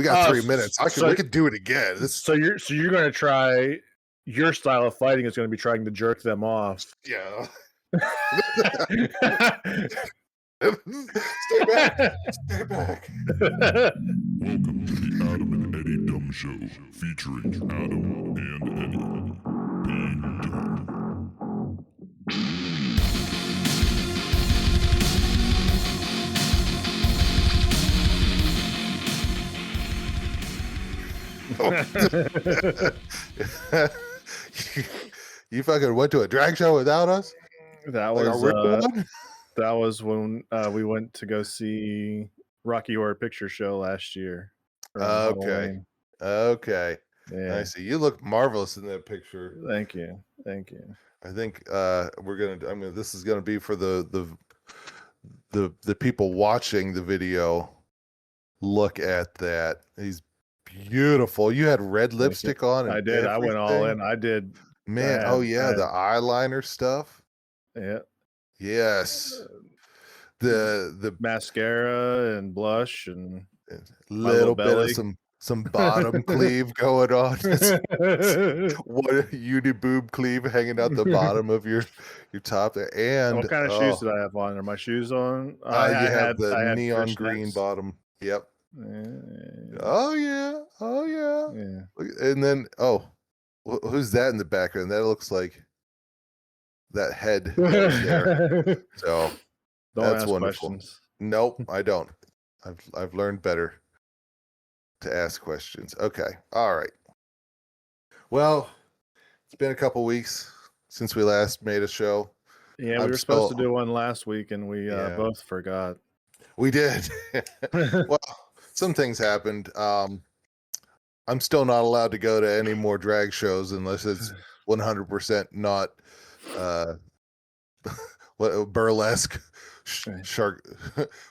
We got 3 minutes. We could do it again. So you're going to try your style of fighting is going to be trying to jerk them off. Yeah. Stay back. Stay back. Welcome to the Adam and Eddie Dumb Show, featuring Adam and Eddie. Being dumb. You fucking went to a drag show without us? That was when we went to go see Rocky Horror Picture Show last year. Okay. Yeah. I see. You look marvelous in that picture. Thank you. I think this is gonna be for the people watching the video. Look at that. He's beautiful. You had red lipstick on. I did. I went all in. I did. Man, the eyeliner stuff. Yeah. Yes. The mascara and blush and little bit of some bottom cleave going on. What uni boob cleave hanging out the bottom of your top there. And what kind of shoes did I have on? Are my shoes on? You had the neon green bottom. Yep. Oh yeah. And then who's that in the background? That looks like that head there. So that's wonderful. Questions. Nope, I don't. I've learned better to ask questions. Okay. All right. Well, it's been a couple weeks since we last made a show. Yeah, we were supposed to do one last week and we both forgot. We did. Well, some things happened. I'm still not allowed to go to any more drag shows unless it's 100% not burlesque shark.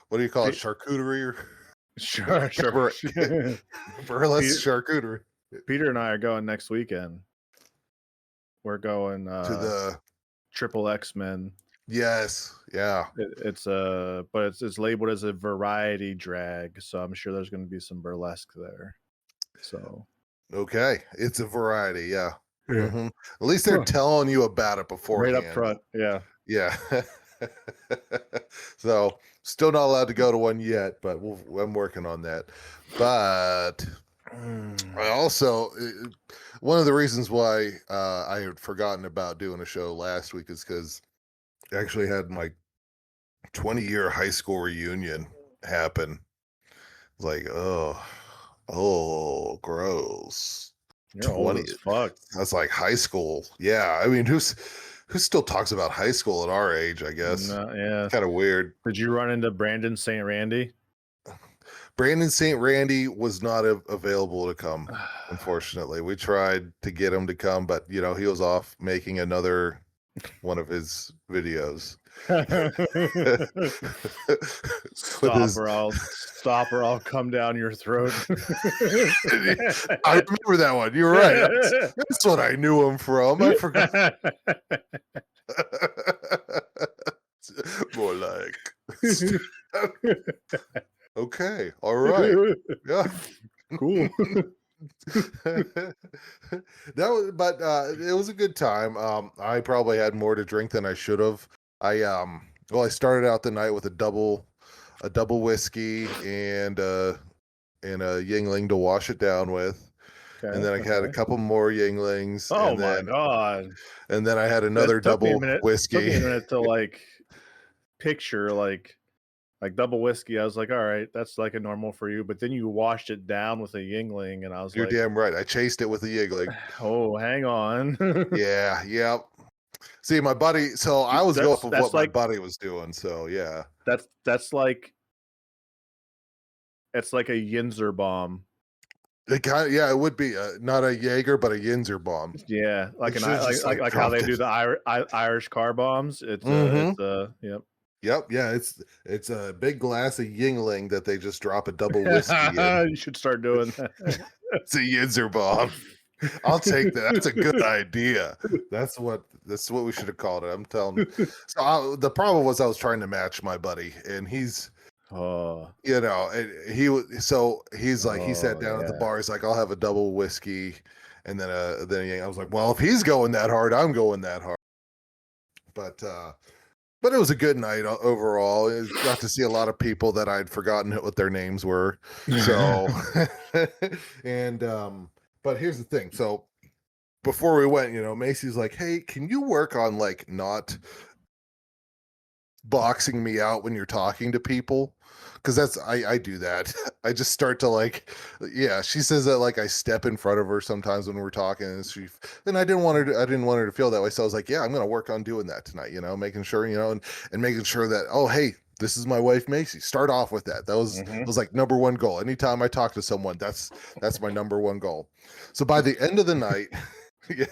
What do you call it? Charcuterie or burlesque charcuterie. Peter and I are going next weekend. We're going to the Triple X-Men. Yes, yeah. It's labeled as a variety drag, so I'm sure there's going to be some burlesque there. So okay, it's a variety, yeah. Mm-hmm. At least they're telling you about it beforehand. Right up front, yeah. So still not allowed to go to one yet, but I'm working on that. But I also, one of the reasons why I had forgotten about doing a show last week is because I actually had my 20-year high school reunion happen. It's like, oh, gross. You're 20 old as fuck. That's like high school. Yeah, I mean, who still talks about high school at our age? I guess. Yeah, kind of weird. Did you run into Brandon St. Randy? Brandon St. Randy was not available to come. Unfortunately, we tried to get him to come, but he was off making another one of his videos. Stop or I'll come down your throat. I remember that one. You're right. That's what I knew him from. I forgot. More like. Okay. All right. Yeah. Cool. It was a good time. I probably had more to drink than I should have. I started out the night with a double whiskey and a Yingling to wash it down with. Okay, and then I had a couple more Yinglings. Oh my god. And then I had another double whiskey. It took me a minute to picture double whiskey. I was like, all right, that's like a normal for you. But then you washed it down with a Yingling, and I was You're damn right. I chased it with a Yingling. Oh, hang on. Yeah, yep. See, my buddy. So I was going with what my buddy was doing. So yeah, that's like it's like a Yinzer bomb. It would be not a Jaeger, but a Yinzer bomb. Yeah, like how they do the Irish car bombs. Yep. Yep, yeah, it's a big glass of Yingling that they just drop a double whiskey in. You should start doing that. It's a Yinzer bomb. I'll take that. That's a good idea. That's what we should have called it. I'm telling you. So the problem was I was trying to match my buddy, and he's Oh, You know, and he's like, he sat oh down at the yeah. bar. He's like, I'll have a double whiskey, and then I was like, well, if he's going that hard, I'm going that hard. But it was a good night overall. Got to see a lot of people that I'd forgotten what their names were. So, and but here's the thing. So before we went, Macy's like, hey, can you work on like not boxing me out when you're talking to people? Because I do that. I just start to like, yeah, she says that like I step in front of her sometimes when we're talking, and I didn't want her to feel that way. So I was like, yeah, I'm gonna work on doing that tonight, making sure, and making sure that, oh, hey, this is my wife Macy. Start off with that. That was like number one goal. Anytime I talk to someone, that's my number one goal. So by the end of the night, yeah,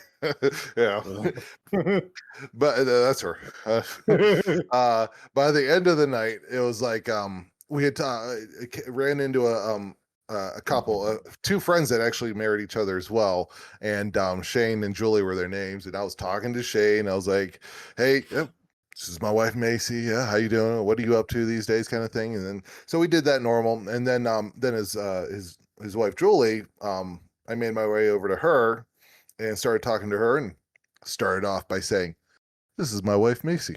yeah, but that's her. By the end of the night, it was like we had ran into a couple, two friends that actually married each other as well, and Shane and Julie were their names. And I was talking to Shane. I was like, "Hey, yep, this is my wife Macy. Yeah, how you doing? What are you up to these days?" Kind of thing. And then so we did that normal. And then his wife Julie, I made my way over to her and started talking to her and started off by saying, "This is my wife Macy.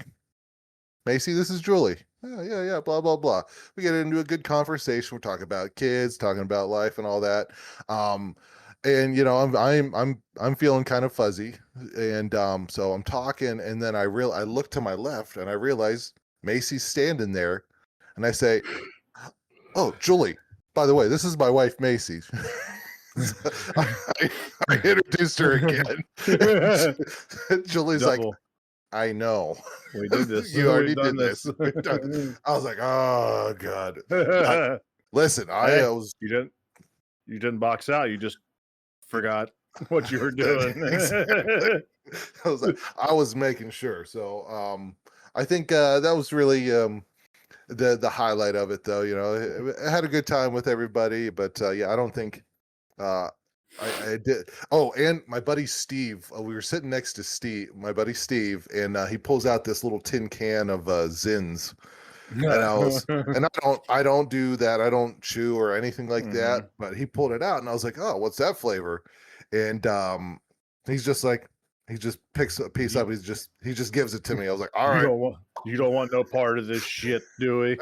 Macy, this is Julie." Yeah, yeah, yeah, blah, blah, blah. We get into a good conversation. We're talking about kids, talking about life and all that. Um, and I'm feeling kind of fuzzy. And so I'm talking, and then I look to my left and I realize Macy's standing there. And I say, "Oh, Julie, by the way, this is my wife Macy." I introduced her again. Julie's like, Double. "I know. We did this. You already We've done did this." I was like, "Oh God." Listen, Hey, I was you didn't box out. You just forgot what you were doing. exactly. I was making sure. So I think that was really the highlight of it, though. I had a good time with everybody, but yeah, I don't think uh I did. Oh, and my buddy Steve, we were sitting next to my buddy Steve, and he pulls out this little tin can of Zins. And I don't do that. I don't chew or anything like that. Mhm. But he pulled it out, and I was like, "Oh, what's that flavor?" And he's just like, he just picks a piece up. He just gives it to me. I was like, "All right." You don't want no part of this shit, do we?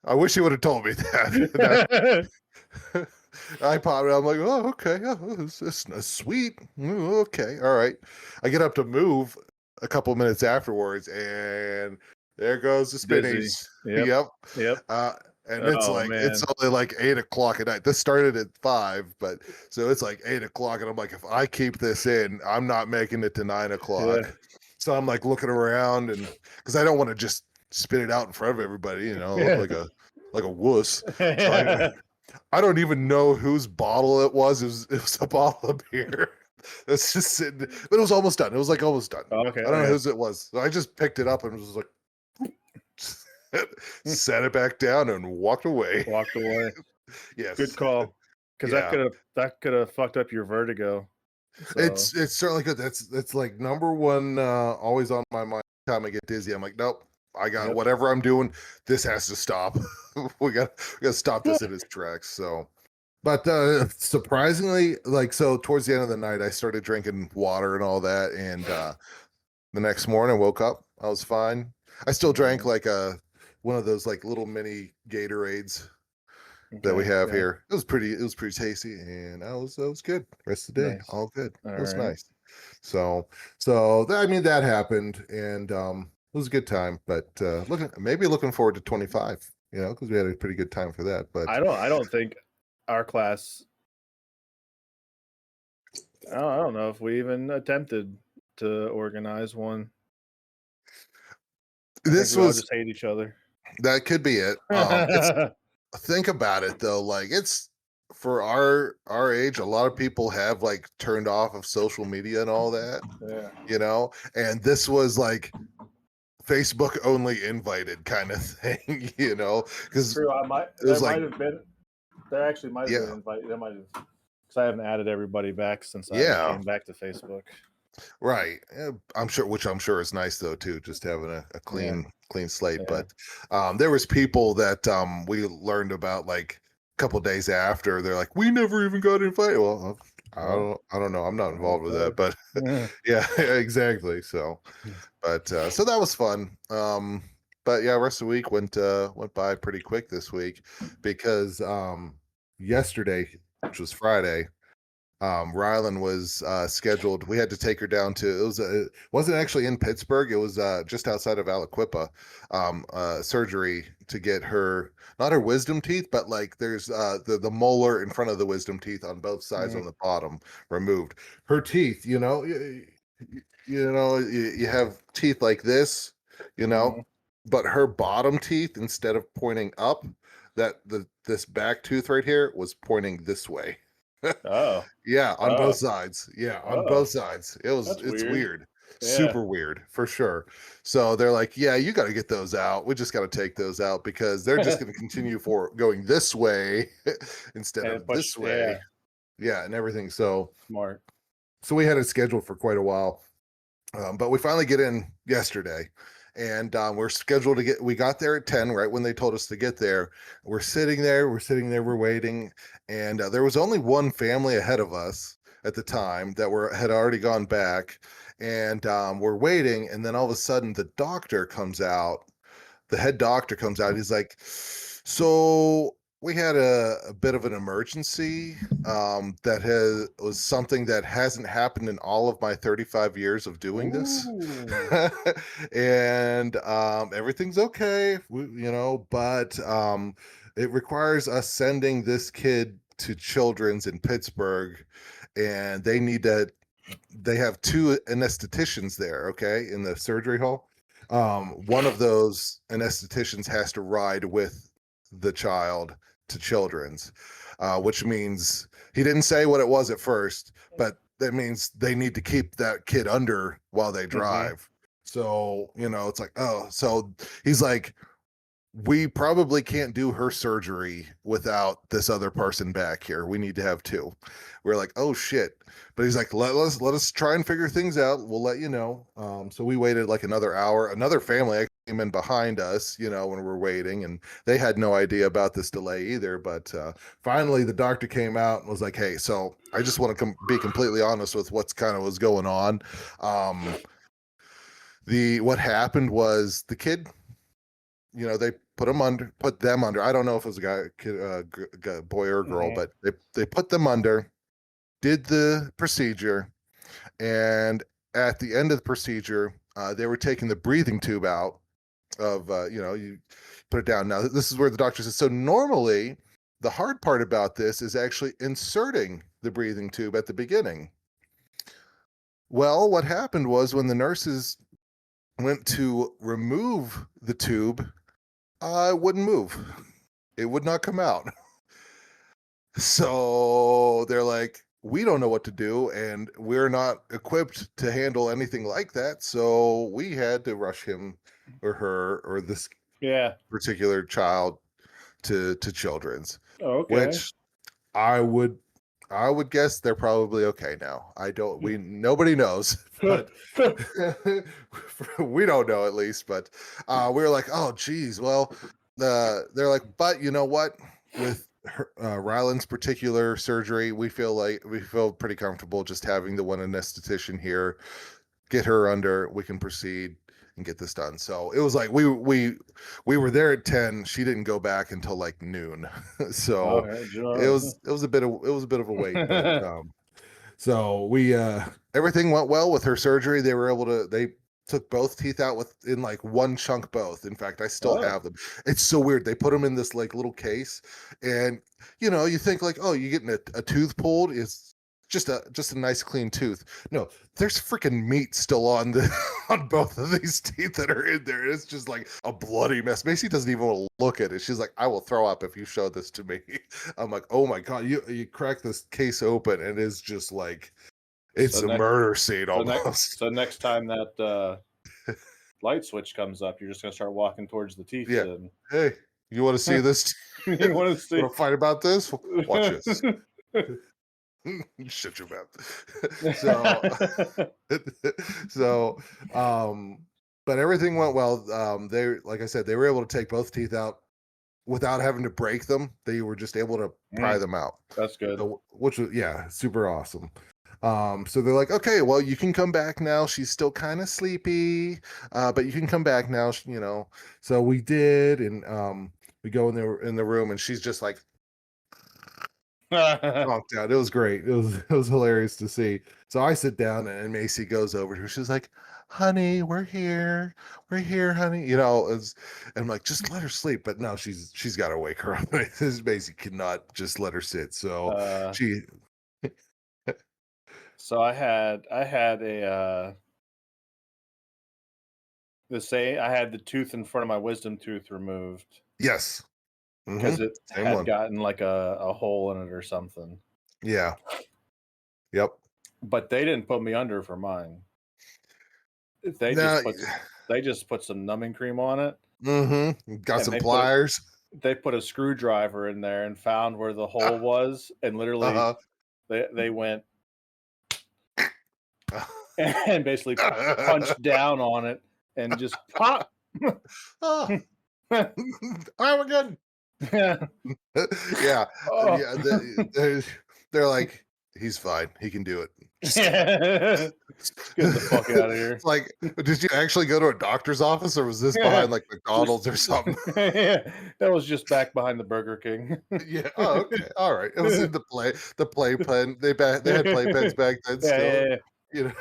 I wish he would have told me that. I popped it. I'm like, "Oh, okay. Oh, it's sweet. Okay, all right." I get up to move a couple minutes afterwards, and there goes the Dizzy. spinnies. Yep. Yep. Yep. And Oh it's man. only like 8 o'clock at night. This started at 5, but so it's like 8 o'clock, and I'm like, if I keep this in, I'm not making it to 9 o'clock. Yeah. So I'm like looking around, and because I don't want to just spit it out in front of everybody, look Yeah. like a wuss. So I don't even know whose bottle it was. It was a bottle of beer. It's just sitting, but it was almost done. It was like almost done. Okay. I don't know Okay. whose it was. So I just picked it up and was like, set it back down and walked away. Walked away. Yes. Good call. Because Yeah. that could have fucked up your vertigo. So. It's certainly good. That's like number one, always on my mind. Time I get dizzy, I'm like, nope. I got Yep. whatever I'm doing. This has to stop. we got to stop this in its tracks. So, but surprisingly, like, so towards the end of the night, I started drinking water and all that, and the next morning, I woke up. I was fine. I still drank like one of those like little mini Gatorades that we Okay, have yeah. here. It was pretty tasty, and I was good. Rest of the day, Nice. all good. All It was right. nice. So I mean, that happened, and it was a good time. But looking forward to 25. Because we had a pretty good time for that. But I don't think our class. I don't know if we even attempted to organize one. I this think we all was just hate each other. that could be it. It's think about it though, like it's for our age, a lot of people have like turned off of social media and all that, Yeah. And this was like Facebook only invited kind of thing, because True. it was like, There actually might have been yeah, invite. There might have. Because I haven't added everybody back since I yeah. came back to Facebook. Right. Which I'm sure is nice though too, just having a clean slate. Yeah. But there was people that we learned about like a couple days after. They're like, we never even got invited. Well, I don't know. I'm not involved with that, but Yeah. yeah, exactly. So, but so that was fun. But yeah, rest of the week went by pretty quick this week because yesterday, which was Friday, Rylan was scheduled. We had to take her down to it wasn't actually in Pittsburgh. It was just outside of Aliquippa, surgery to get her not her wisdom teeth, but like there's the molar in front of the wisdom teeth on both sides on the bottom removed. Her teeth, you have teeth like this, but her bottom teeth, instead of pointing up, this back tooth right here was pointing this way. Oh. Yeah, on Oh. both sides. Yeah, on Oh. both sides. That's It's weird. weird. Yeah. Super weird for sure. So they're like, yeah, you got to get those out. We just got to take those out because they're just going to continue for going this way instead And of push, this way. Yeah, and everything. So smart. we had it scheduled for quite a while. But we finally get in yesterday, and we're scheduled to we got there at 10, right when they told us to get there. We're sitting there, we're waiting, and there was only one family ahead of us at the time that had already gone back, and we're waiting, and then all of a sudden the head doctor comes out. He's like, so we had a bit of an emergency was something that hasn't happened in all of my 35 years of doing this. And everything's okay, but it requires us sending this kid to Children's in Pittsburgh, and they have two anestheticians there, okay, in the surgery hall. One of those anestheticians has to ride with the child to Children's, which means he didn't say what it was at first, but that means they need to keep that kid under while they drive. So, it's like, oh, so he's like, we probably can't do her surgery without this other person back here. We need to have two. We're like, oh shit. But he's like, let us try and figure things out. We'll let you know. So we waited like another hour. Another family actually came in behind us, when we're waiting, and they had no idea about this delay either. But finally, the doctor came out and was like, hey, so I just want to be completely honest with what's kind of was going on. What happened was the kid, they put them under. I don't know if it was a boy or a girl, but they put them under, did the procedure, and at the end of the procedure, they were taking the breathing tube out of, you put it down. Now, this is where the doctor says, so normally the hard part about this is actually inserting the breathing tube at the beginning. Well, what happened was when the nurses went to remove the tube, it wouldn't move. It would not come out. So they're like, we don't know what to do, and we're not equipped to handle anything like that. So we had to rush him or her or this particular child to Children's. Okay. Which I would guess they're probably okay now. Nobody knows, but we don't know at least. But we were like, oh geez, well, they're like, but you know what? With Ryland's particular surgery, we feel pretty comfortable just having the one anesthetician here, get her under, we can proceed and get this done. So it was like we were there at 10. She didn't go back until like noon. So it was a bit of a wait, but so we everything went well with her surgery. They took both teeth out in like one chunk both. In fact, I still have them. It's so weird. They put them in this like little case, and you think like, oh, you getting a tooth pulled, it's just a nice clean tooth. No, there's freaking meat still on both of these teeth that are in there. It's just like a bloody mess. Macy doesn't even want to look at it. She's like, I will throw up if you show this to me. I'm like, oh my god, you crack this case open and it's just like it's a murder scene almost. So next time that light switch comes up, you're just gonna start walking towards the teeth. Yeah. And... Hey, you want to see this? You want to fight about this? Watch this. Shut your mouth. So, but everything went well. They, like I said, they were able to take both teeth out without having to break them. They were just able to pry them out. That's good. So, which was, yeah, super awesome. So they're like, okay, well, you can come back now. She's still kind of sleepy, but you can come back now. So we did, and we go in the room, and she's just like knocked out. It was great. It was hilarious to see. So I sit down, and Macy goes over to her. She's like, "Honey, we're here, honey." And I'm like, just let her sleep. But no, she's got to wake her up. Macy cannot just let her sit. So she. So I had a I had the tooth in front of my wisdom tooth removed Yes. because it Same had one. gotten like a hole in it or something. Yeah. Yep. But they didn't put me under for mine. They just put some numbing cream on it. Got and some pliers. They put a screwdriver in there and found where the hole was, and literally they went and basically punched down on it and just pop. Oh. All right, we're good. Yeah. Oh. Yeah. They're like, he's fine. He can do it. Just Get the fuck out of here. It's like, did you actually go to a doctor's office, or was this behind like McDonald's or something? Yeah, that was just back behind the Burger King. Yeah. Oh, okay. All right. It was in the playpen. They had playpens back then still. Yeah. You know.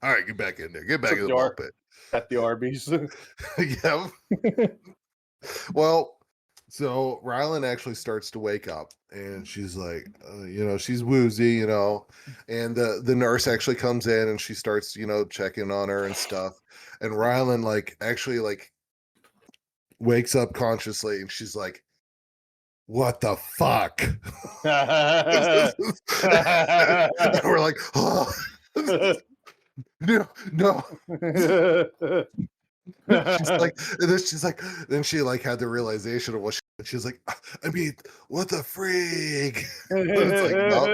All right, get back in there. Get back in the ball pit. At the Arby's. Yeah. Well, so Rylan actually starts to wake up, and she's like, she's woozy, and the nurse actually comes in, and she starts, checking on her and stuff. And Rylan actually wakes up consciously, and she's like, "What the fuck?" And we're like, "Oh, no." Then she had the realization of what she's like, I mean, what the freak? It's like, no,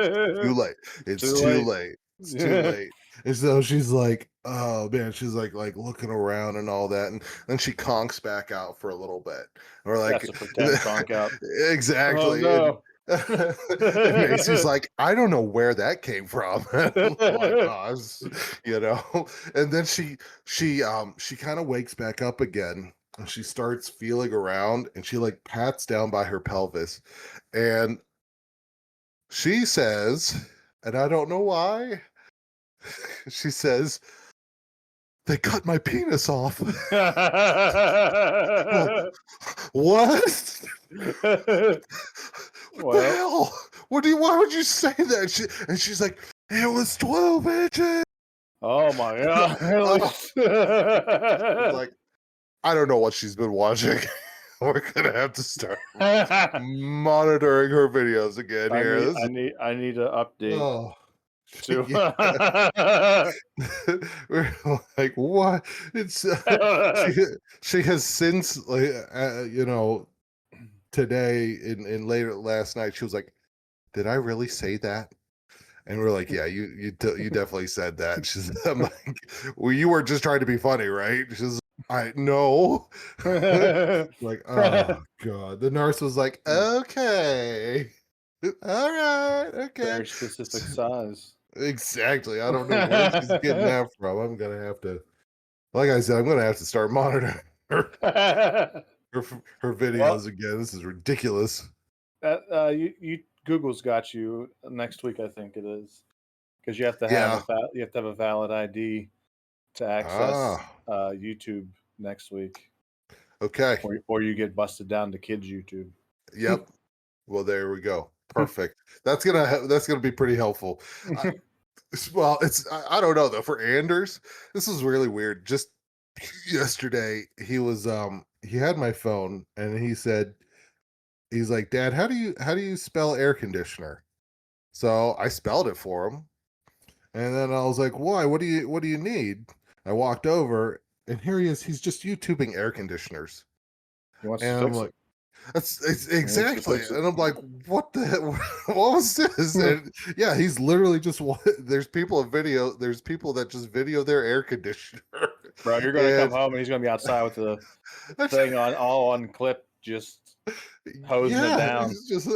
too late. It's too late. It's too late. And so she's like, oh man, she's like looking around and all that, and then she conks back out for a little bit. Or like, that's a pretend conk out. Exactly. Oh, no. And Macy's like, I don't know where that came from. Oh my gosh, And then she kind of wakes back up again, and she starts feeling around, and she pats down by her pelvis, and she says, and I don't know why, she says, "They cut my penis off." What? What the hell? Why would you say that? She's like, it was 12 inches. Oh my god. Like, I don't know what she's been watching. We're gonna have to start monitoring her videos again here. I need an update. Oh. Too. We're like, what? It's she has since today in later last night, she was like, did I really say that? And we're like, yeah, you definitely said that. She's I'm like, well, you were just trying to be funny, right? She's I know. Like, oh god. The nurse was like, okay. All right, okay. Very specific size. Exactly. I don't know where she's getting that from. I'm gonna have to, like I said, I'm gonna have to start monitoring her videos again. This is ridiculous. Google's got you next week, I think it is, because you have to have a valid ID to access YouTube next week. Okay. Or you get busted down to kids YouTube. Yep. Well, there we go. Perfect. That's gonna be pretty helpful. Well, I don't know though. For Anders, this was really weird. Just yesterday, he had my phone, and he's like, Dad, how do you spell air conditioner? So I spelled it for him, and then I was like, why? What do you need? I walked over, and here he is. He's just YouTubing air conditioners. He wants and to I'm fix like, it. It's exactly, and I'm like, what the hell? What was this? And yeah, he's literally just there's people that just video their air conditioner. Bro, you're gonna come home and he's gonna be outside with the thing on clip, just hosing it down. Just,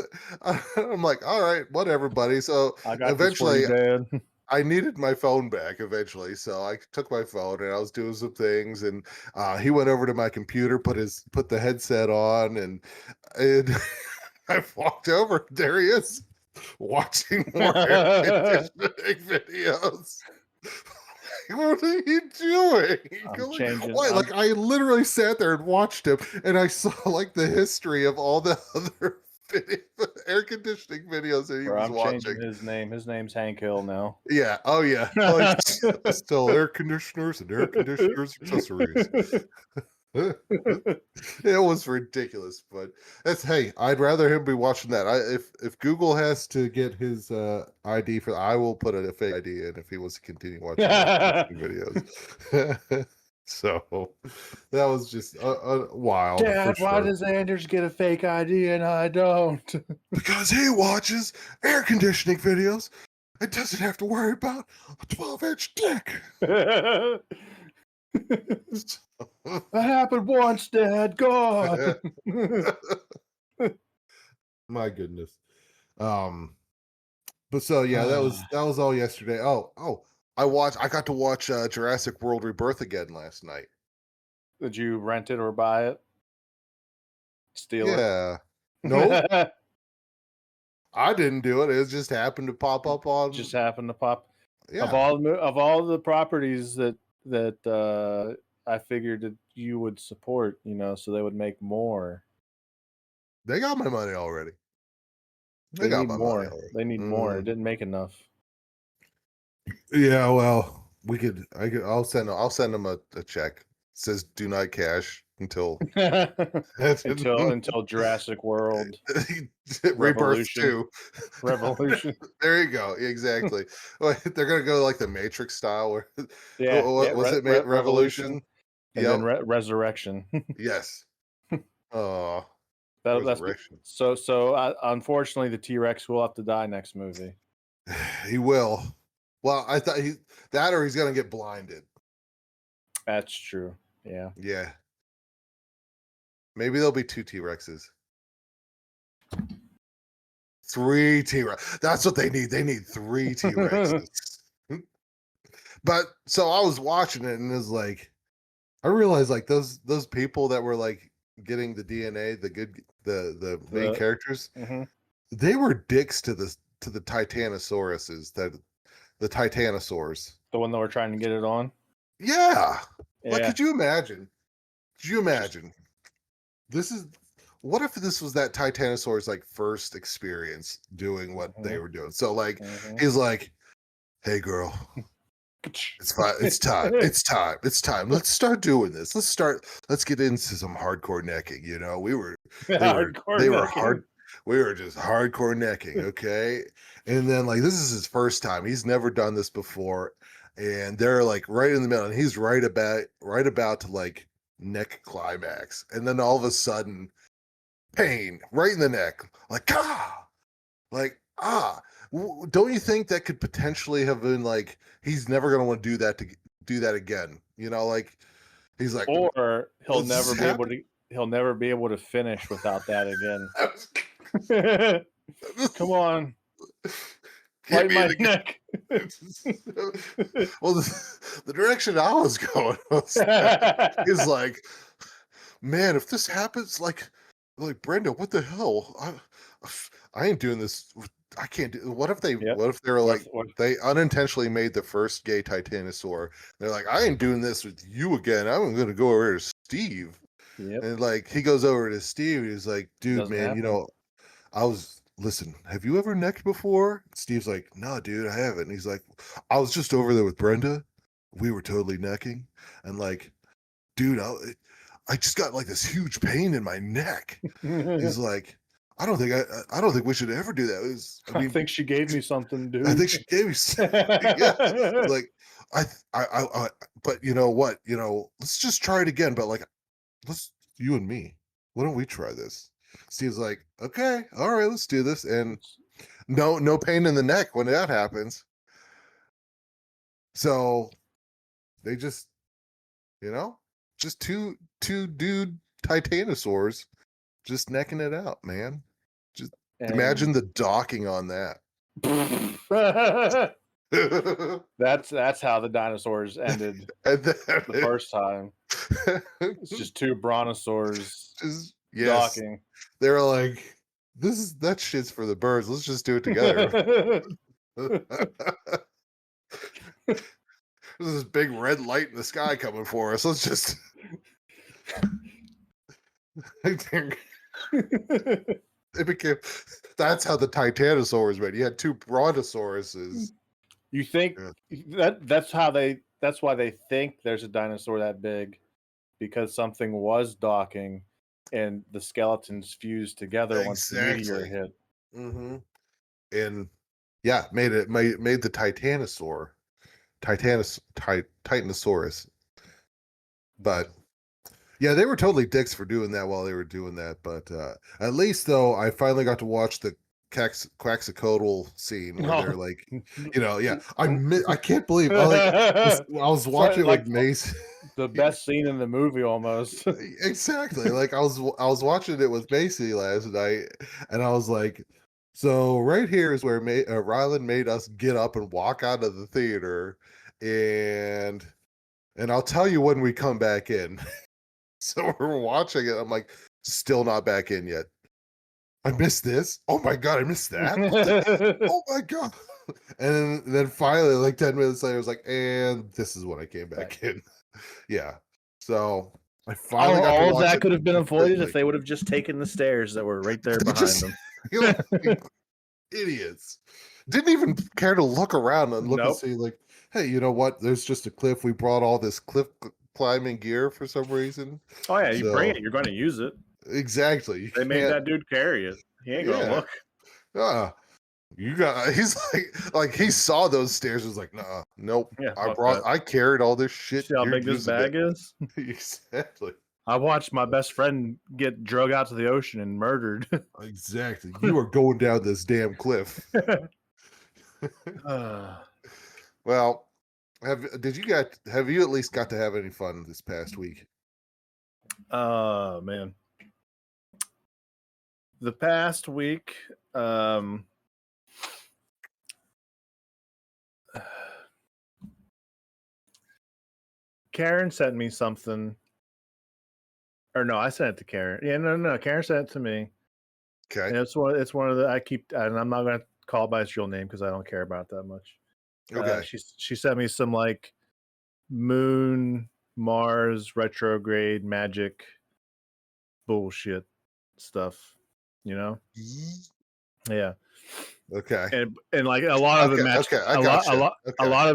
I'm like, all right, whatever, buddy. So I got eventually, this for you, Dad. I needed my phone back eventually, so I took my phone and I was doing some things, and he went over to my computer, put the headset on, and I walked over. There he is, watching more air conditioning videos. What are you doing? I'm changing. Why? Like, I literally sat there and watched him, and I saw like the history of all the other air conditioning videos that he was watching. Changing his name. His name's Hank Hill now. Yeah. Oh yeah. Like, still air conditioners and air conditioners accessories. It was ridiculous, but hey, I'd rather him be watching that. If Google has to get his ID for, I will put a fake ID in if he wants to continue watching videos. So that was just wild. Dad, why does Anders get a fake ID and I don't? Because he watches air conditioning videos and doesn't have to worry about a 12-inch dick. That happened once, Dad. God. My goodness. But so yeah, that was all yesterday. I got to watch Jurassic World Rebirth again last night. Did you rent it or buy it? Steal it? Yeah. Nope. I didn't do it. It just happened to pop up on. Just happened to pop. Yeah. Of all the properties that I figured that you would support, so they would make more. They got my money already. They need more. They need more. It didn't make enough. Yeah, well, I'll send them a check. It says do not cash until until Jurassic World Rebirth 2. Revolution. There you go. Exactly. They're gonna go like the Matrix style. Where Revolution? And then Resurrection. Yes. Oh, Resurrection. So unfortunately, the T-Rex will have to die next movie. He will. Well, I thought or he's gonna get blinded. That's true. Yeah. Yeah. Maybe there'll be 2 T-Rexes. 3 T-Rex. That's what they need. They need 3 T-Rexes. But so I was watching it and it was like, I realized like those people that were like getting the DNA, the main characters, they were dicks to the Titanosauruses, the Titanosaurs. The one that we're trying to get it on? Yeah. Like, could you imagine? What if this was that Titanosaur's like first experience doing what they were doing? So like he's like, hey girl, it's fine, it's time. Let's start doing this. Let's get into some hardcore necking, we were just hardcore necking, okay? And then like this is his first time. He's never done this before. And they're like right in the middle, and he's right about to like neck climax, and then all of a sudden pain right in the neck, like don't you think that could potentially have been like he's never going to want to do that again, like he's like, or he'll never be able to finish without that again. Come on. Right my neck. Well, the direction I was going is like, man, if this happens, like Brenda, what the hell? I ain't doing this. I can't do. What if they were like they unintentionally made the first gay Titanosaur? They're like, I ain't doing this with you again. I'm going to go over to Steve. And like he goes over to Steve. He's like, dude, man, listen, have you ever necked before? Steve's like, no, dude, I haven't. And he's like, I was just over there with Brenda. We were totally necking. And like, dude, I just got like this huge pain in my neck. He's like, I don't think we should ever do that. I think she gave me something, dude. I think she gave me something. Yeah. Like, but you know what? Let's just try it again. But like, you and me, why don't we try this? Steve's like, okay, all right, let's do this. And no pain in the neck when that happens. So they just, just two dude titanosaurs just necking it out, man. Just imagine the docking on that. That's how the dinosaurs ended the first time. It's just two brontosaurs docking. They're like, that shit's for the birds. Let's just do it together. There's this big red light in the sky coming for us. Let's just. It became. That's how the Titanosaurs made. You had two brontosauruses. You think that's why they think there's a dinosaur that big, because something was docking, and the skeletons fused together once the meteor hit. Mm-hmm. And made the Titanosaurus. But yeah, they were totally dicks for doing that while they were doing that. But at least though, I finally got to watch the Quaxicodal scene where they're like, I can't believe I was watching it with Mace. The best scene in the movie, almost. Exactly. Like I was watching it with Macy last night, and I was like, so right here is where Rylan made us get up and walk out of the theater, and I'll tell you when we come back in. So we're watching it. I'm like, still not back in yet. I missed this. Oh my god, I missed that. Oh my god. And then finally, like 10 minutes later, I was like, and this is when I came back in. Yeah. So I finally got to watch that could have been avoided if they would have just taken the stairs that were right there behind them. Idiots. Didn't even care to look around and look and see, like, hey, you know what? There's just a cliff. We brought all this cliff climbing gear for some reason. Oh yeah, you bring it. You're going to use it. Exactly. They made that dude carry it. He ain't going to look. He's like he saw those stairs. Was like, nah, nope. Yeah, I carried all this shit. See how big this bag is? Exactly. I watched my best friend get drug out to the ocean and murdered. Exactly. You are going down this damn cliff. Well, have you at least got to have any fun this past week? Man. The past week, Karen sent me something. Or no, I sent it to Karen. Yeah, no. Karen sent it to me. Okay. And it's one of the and I'm not going to call it by its real name because I don't care about it that much. Okay. She sent me some like Moon, Mars, retrograde, magic bullshit stuff, Yeah. Okay. And like a lot of it matched. Okay, I got you. A lot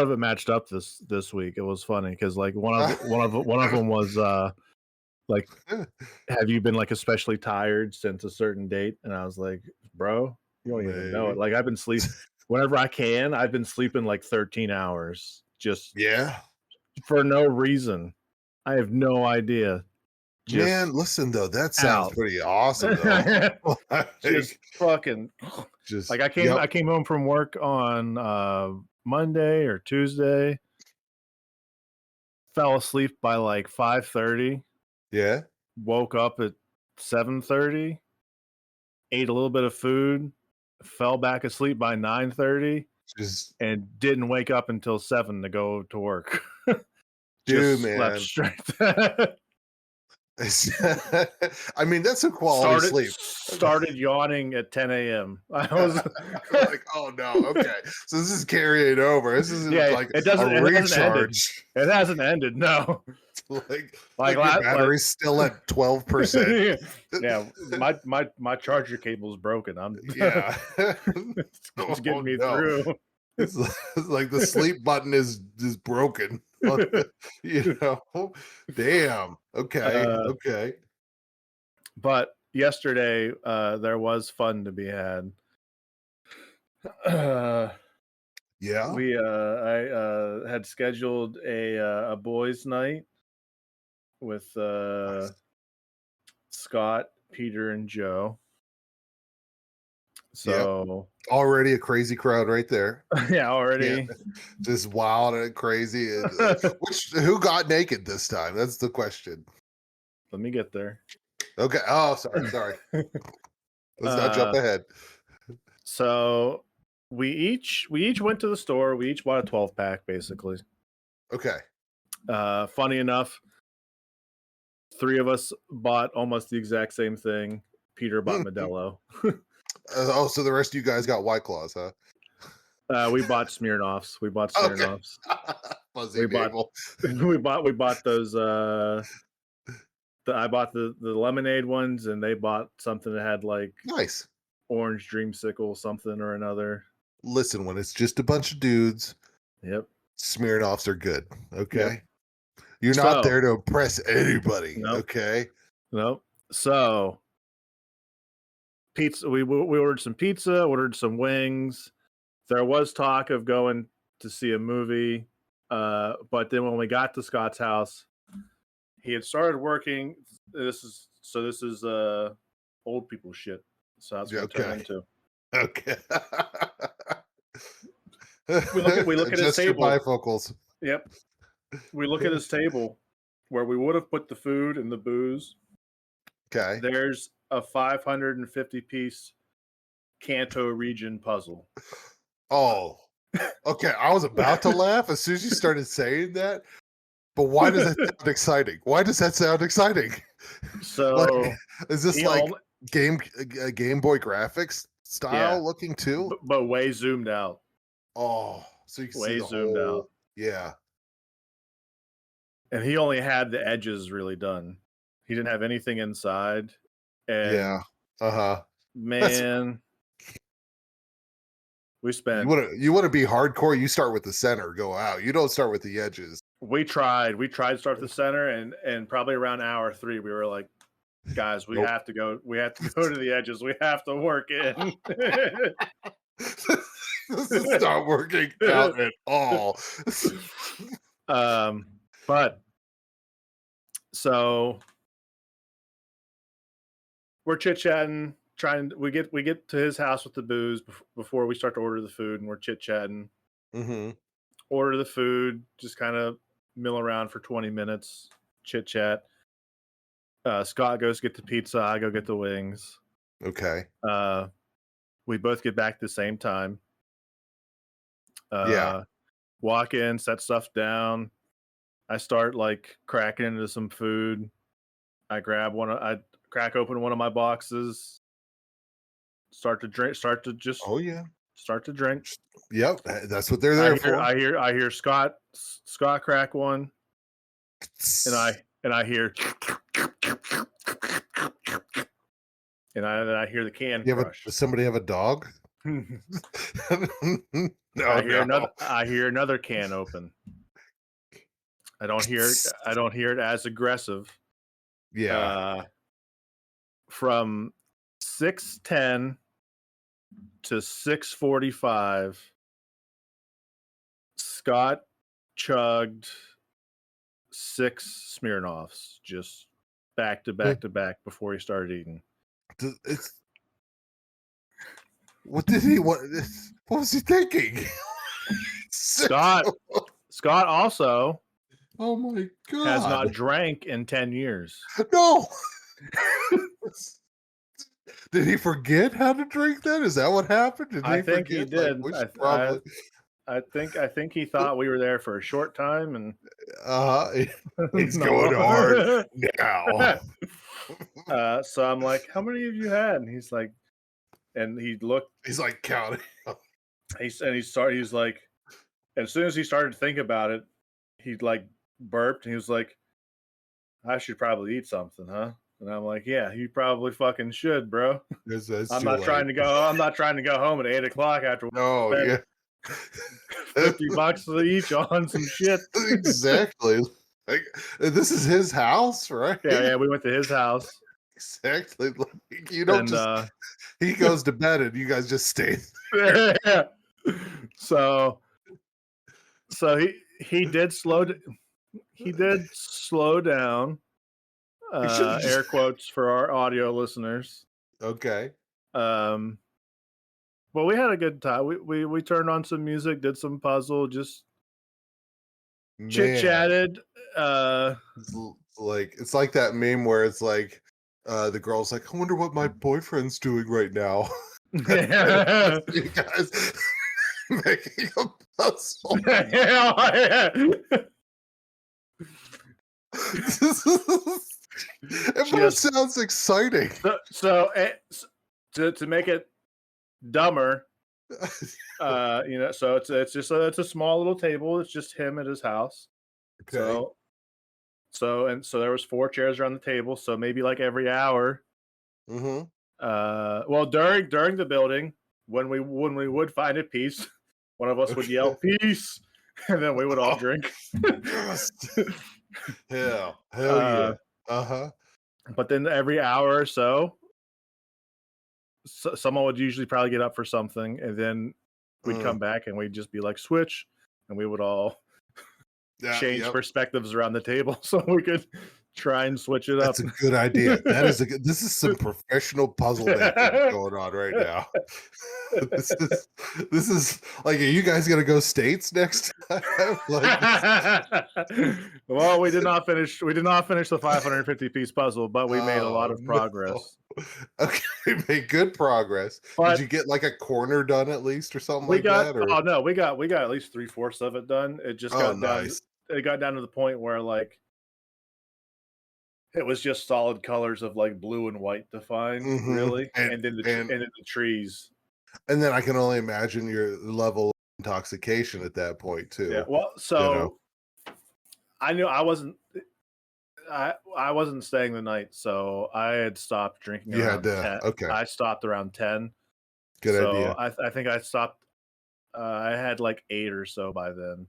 of it matched up this week. It was funny because like one of them was like, have you been like especially tired since a certain date? And I was like, bro, you don't even know it. Like I've been sleeping whenever I can. I've been sleeping like 13 hours just for no reason. I have no idea. Man, listen though, that sounds pretty awesome though. Just fucking like I came home from work on Monday or Tuesday. Fell asleep by like 5:30. Yeah. Woke up at 7:30. Ate a little bit of food. Fell back asleep by 9:30. And didn't wake up until 7 to go to work. Dude, man. Slept straight. I mean, that's a quality sleep. Started yawning at 10 a.m. I was like, oh no, okay. So this is carrying over. This isn't like it doesn't, a recharge. It hasn't ended. No. Like your battery's still at 12%. Yeah, my charger cable's broken. It's getting me through. It's like the sleep button is broken. Damn. Okay. But yesterday, there was fun to be had. Yeah. I had scheduled a boys' night with Scott Peter and Joe. So already a crazy crowd right there. yeah, already just wild and crazy. And, who got naked this time? That's the question. Let me get there. Okay. Oh, sorry. Let's not jump ahead. So we each went to the store. We each bought a 12-pack, basically. Okay. Funny enough, 3 of us bought almost the exact same thing. Peter bought Modelo. So the rest of you guys got White Claws, huh? We bought Smirnoffs. We bought Smirnoffs. Fuzzy people. We bought those. I bought the lemonade ones, and they bought something that had like nice orange dreamsicle something or another. Listen, when it's just a bunch of dudes, yep, Smirnoffs are good. Okay, yep. You're not there to impress anybody. Nope. Okay, nope. So pizza. We ordered some pizza. Ordered some wings. There was talk of going to see a movie, but then when we got to Scott's house, he had started working. This is old people shit. So that's what turn into. Okay. we look at his table. Bifocals. Yep. We look at his table where we would have put the food and the booze. Okay. There's a 550-piece Kanto region puzzle. Oh. Okay. I was about to laugh as soon as you started saying that. But why does that sound exciting? Why does that sound exciting? So like, is this like Game Boy graphics style looking too? But way zoomed out. Oh, so you can way see the zoomed whole, out. Yeah. And he only had the edges really done. He didn't have anything inside. And man, we spent. You want to be hardcore. You start with the center, go out. You don't start with the edges. We tried to start the center, and probably around hour 3, we were like, guys, we have to go. We have to go to the edges. We have to work in. This is not working out at all. But so we're chit-chatting, we get to his house with the booze before we start to order the food, and we're chit-chatting. Mm-hmm. Order the food, just kind of mill around for 20 minutes, chit-chat. Scott goes get the pizza, I go get the wings. Okay. We both get back at the same time. Yeah. Walk in, set stuff down. I start like cracking into some food. I crack open one of my boxes. Start to drink. Start to drink. Yep, that's what they're there for. I hear Scott crack one, and I hear, and I hear the can crush. Does somebody have a dog? I hear another can open. I don't hear it as aggressive. Yeah. From 6:10 to 6:45, Scott chugged 6 Smirnoffs just back to back to back before he started eating. What did he want? What was he thinking? Scott also, oh my God, has not drank in 10 years. No. Did he forget how to drink then? Is that what happened? I think he did. Probably. I think he thought we were there for a short time, and he's going hard now. So I'm like, "How many have you had?" And he's like, He's like counting. He's like, as soon as he started to think about it, he like burped, and he was like, "I should probably eat something, huh?" And I'm like, "Yeah, you probably fucking should, bro." I'm not trying to go home at 8:00 after. No, yeah. $50 each on some shit. Exactly. Like, this is his house, right? Yeah. We went to his house. Exactly. Like, you don't he goes to bed and you guys just stay there. Yeah. So he did slow down. should've just- Air quotes for our audio listeners. Okay. Well, we had a good time. We turned on some music, did some puzzle, just chit Man, chatted. it's like that meme where it's like the girl's like, I wonder what my boyfriend's doing right now. Yeah. You guys making a puzzle. But it Just- sounds exciting. To make it dumber, so it's a small little table. It's just him at his house. Okay. So there was 4 chairs around the table. So maybe like every hour. Mm-hmm. Well, during the building, when we would find a piece, one of us would yell "peace," and then we would all drink. Yes. Hell yeah. Uh-huh. But then every hour or so, someone would usually probably get up for something, and then we'd come back and we'd just be like, switch, and we would all change perspectives around the table so we could try and switch it That's up. a good idea. This is some professional puzzle making going on right now. This is like, are you guys gonna go states next time? Well, we did not finish the 550 piece puzzle, but we made a lot of progress. No. Okay, we made good progress. But did you get like a corner done at least or something we like got that? Or? oh no, we got at least 3/4 of it done. It just got down. Nice. It got down to the point where like it was just solid colors of like blue and white defined, really, and then the trees. And then I can only imagine your level of intoxication at that point too. Yeah. Well, so I knew I wasn't staying the night, so I had stopped drinking. You had to. 10. Okay. I stopped around 10. Good idea. I think I stopped. I had like 8 or so by then.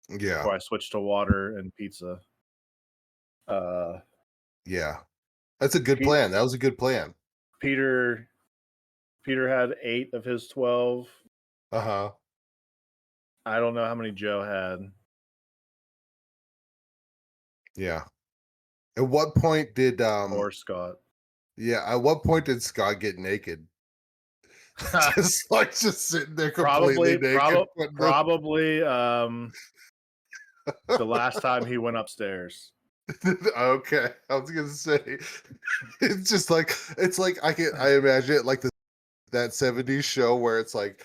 Yeah. Before I switched to water and pizza. Yeah. That's a good plan. That was a good plan. Peter had 8 of his 12. Uh-huh. I don't know how many Joe had. Yeah. At what point did Or Scott. Yeah, at what point did Scott get naked? just sitting there completely naked. Probably the last time he went upstairs. Okay. I was gonna say it's like I imagine it like that 70s show where it's like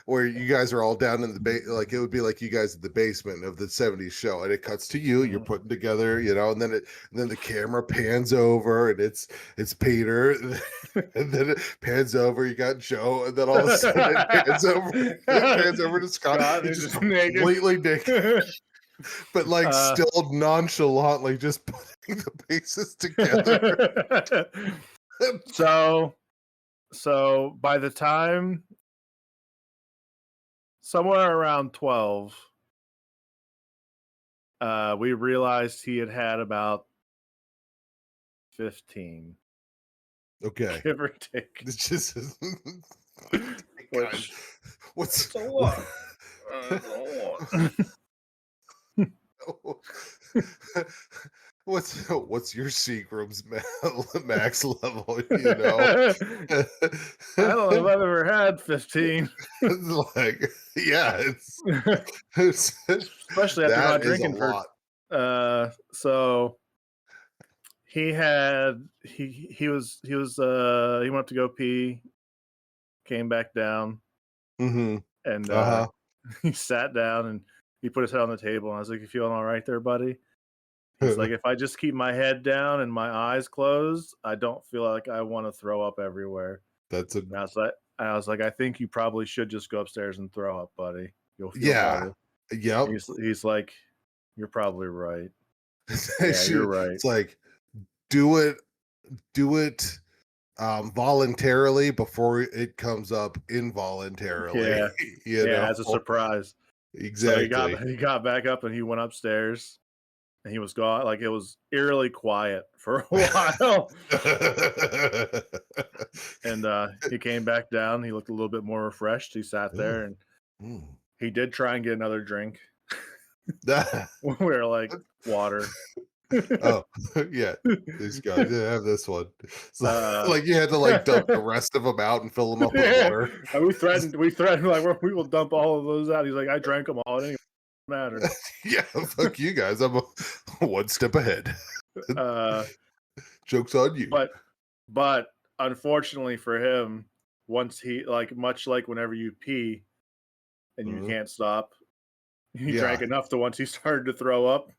where you guys are all down in the like it would be like you guys in the basement of the 70s show, and it cuts to you, you're putting together, and then the camera pans over and it's Peter, and then it pans over, you got Joe, and then all of a sudden it pans over to Scott. He's just completely naked. But like still nonchalantly just putting the pieces together. So by the time somewhere around 12, we realized he had about 15. Okay. Give or take. It's just Which, what's a lot. what's your Seagram's max level? I don't know if I've ever had 15. It's like, yeah, it's especially after not drinking for. So he went up to go pee, came back down, and he sat down and he put his head on the table, and I was like, "You feeling all right there, buddy?" He's like, "If I just keep my head down and my eyes closed, I don't feel like I want to throw up everywhere." I was like, "I think you probably should just go upstairs and throw up, buddy. You'll feel better." Yep. He's like, "You're probably right." Yeah, you're right. It's like, do it voluntarily before it comes up involuntarily. Yeah, as a surprise. Exactly. So he got back up and he went upstairs and he was gone. Like, it was eerily quiet for a while. And he came back down. He looked a little bit more refreshed. He sat there and he did try and get another drink. We were like, water. Oh, yeah. These guys, yeah, have this one. So, Uh, like you had to like dump the rest of them out and fill them up with water. And we threatened like we will dump all of those out. He's like, I drank them all. It didn't matter. Yeah, fuck you guys. I'm one step ahead. Uh, Joke's on you. but unfortunately for him, once he much like whenever you pee and you can't stop, he drank enough to once he started to throw up,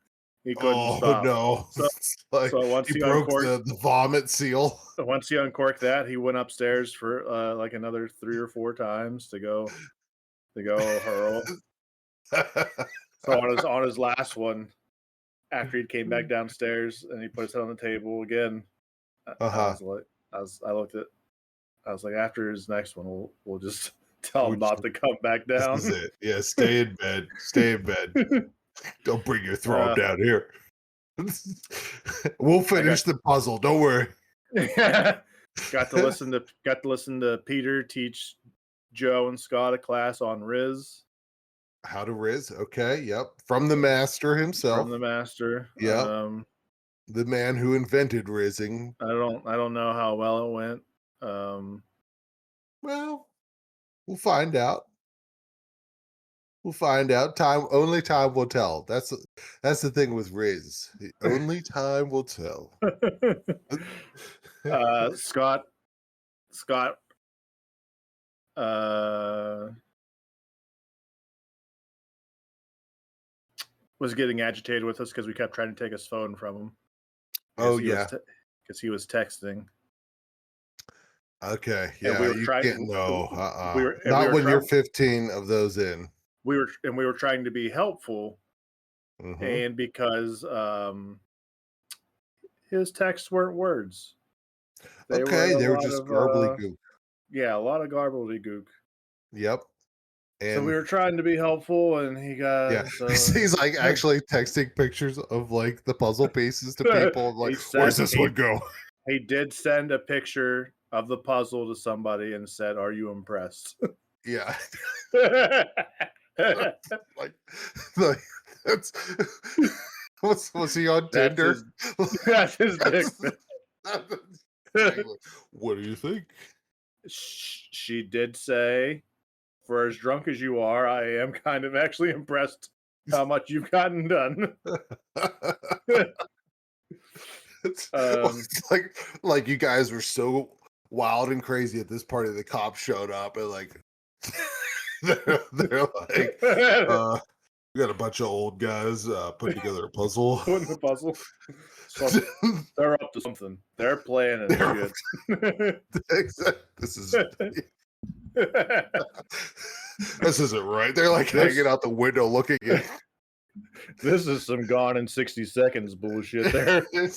he couldn't stop. No. So, Like, so once he broke the vomit seal. once he uncorked that, he went upstairs for like another 3 or 4 times to go hurl. So on his last one, after he came back downstairs and he put his head on the table again, I looked at, I was like, after his next one, we'll just tell him not to come back down. This is it. Yeah, stay in bed. Stay in bed. Don't bring your throw down here. We'll finish the puzzle. Don't worry. Got to listen to Peter teach Joe and Scott a class on Riz. How to Riz? Okay, yep. From the master himself. From the master. Yeah. The man who invented rizzing. I don't know how well it went. Well, we'll find out. We'll find out. Only time will tell. That's the thing with Riz. Only time will tell. Scott was getting agitated with us because we kept trying to take his phone from him. Oh yeah, because he was texting. Okay, yeah, we can't. No, not when you're 15 of those in. We were trying to be helpful, and because his texts weren't words. They were just garbly-gook. Yeah, a lot of garbly-gook. Yep. And so we were trying to be helpful, and he got he's like actually texting pictures of like the puzzle pieces to people. Like, where's this one go? He did send a picture of the puzzle to somebody and said, "Are you impressed?" Yeah. like that's was he on Tinder? That's his dick. What do you think? She did say, for as drunk as you are, I am kind of actually impressed how much you've gotten done. It's like you guys were so wild and crazy at this party, the cops showed up and like they're like, we got a bunch of old guys put together a puzzle. Putting the puzzle. So they're up to something. They're playing it. This isn't right. They're like hanging out the window looking at. This is some Gone in 60 Seconds bullshit there. We're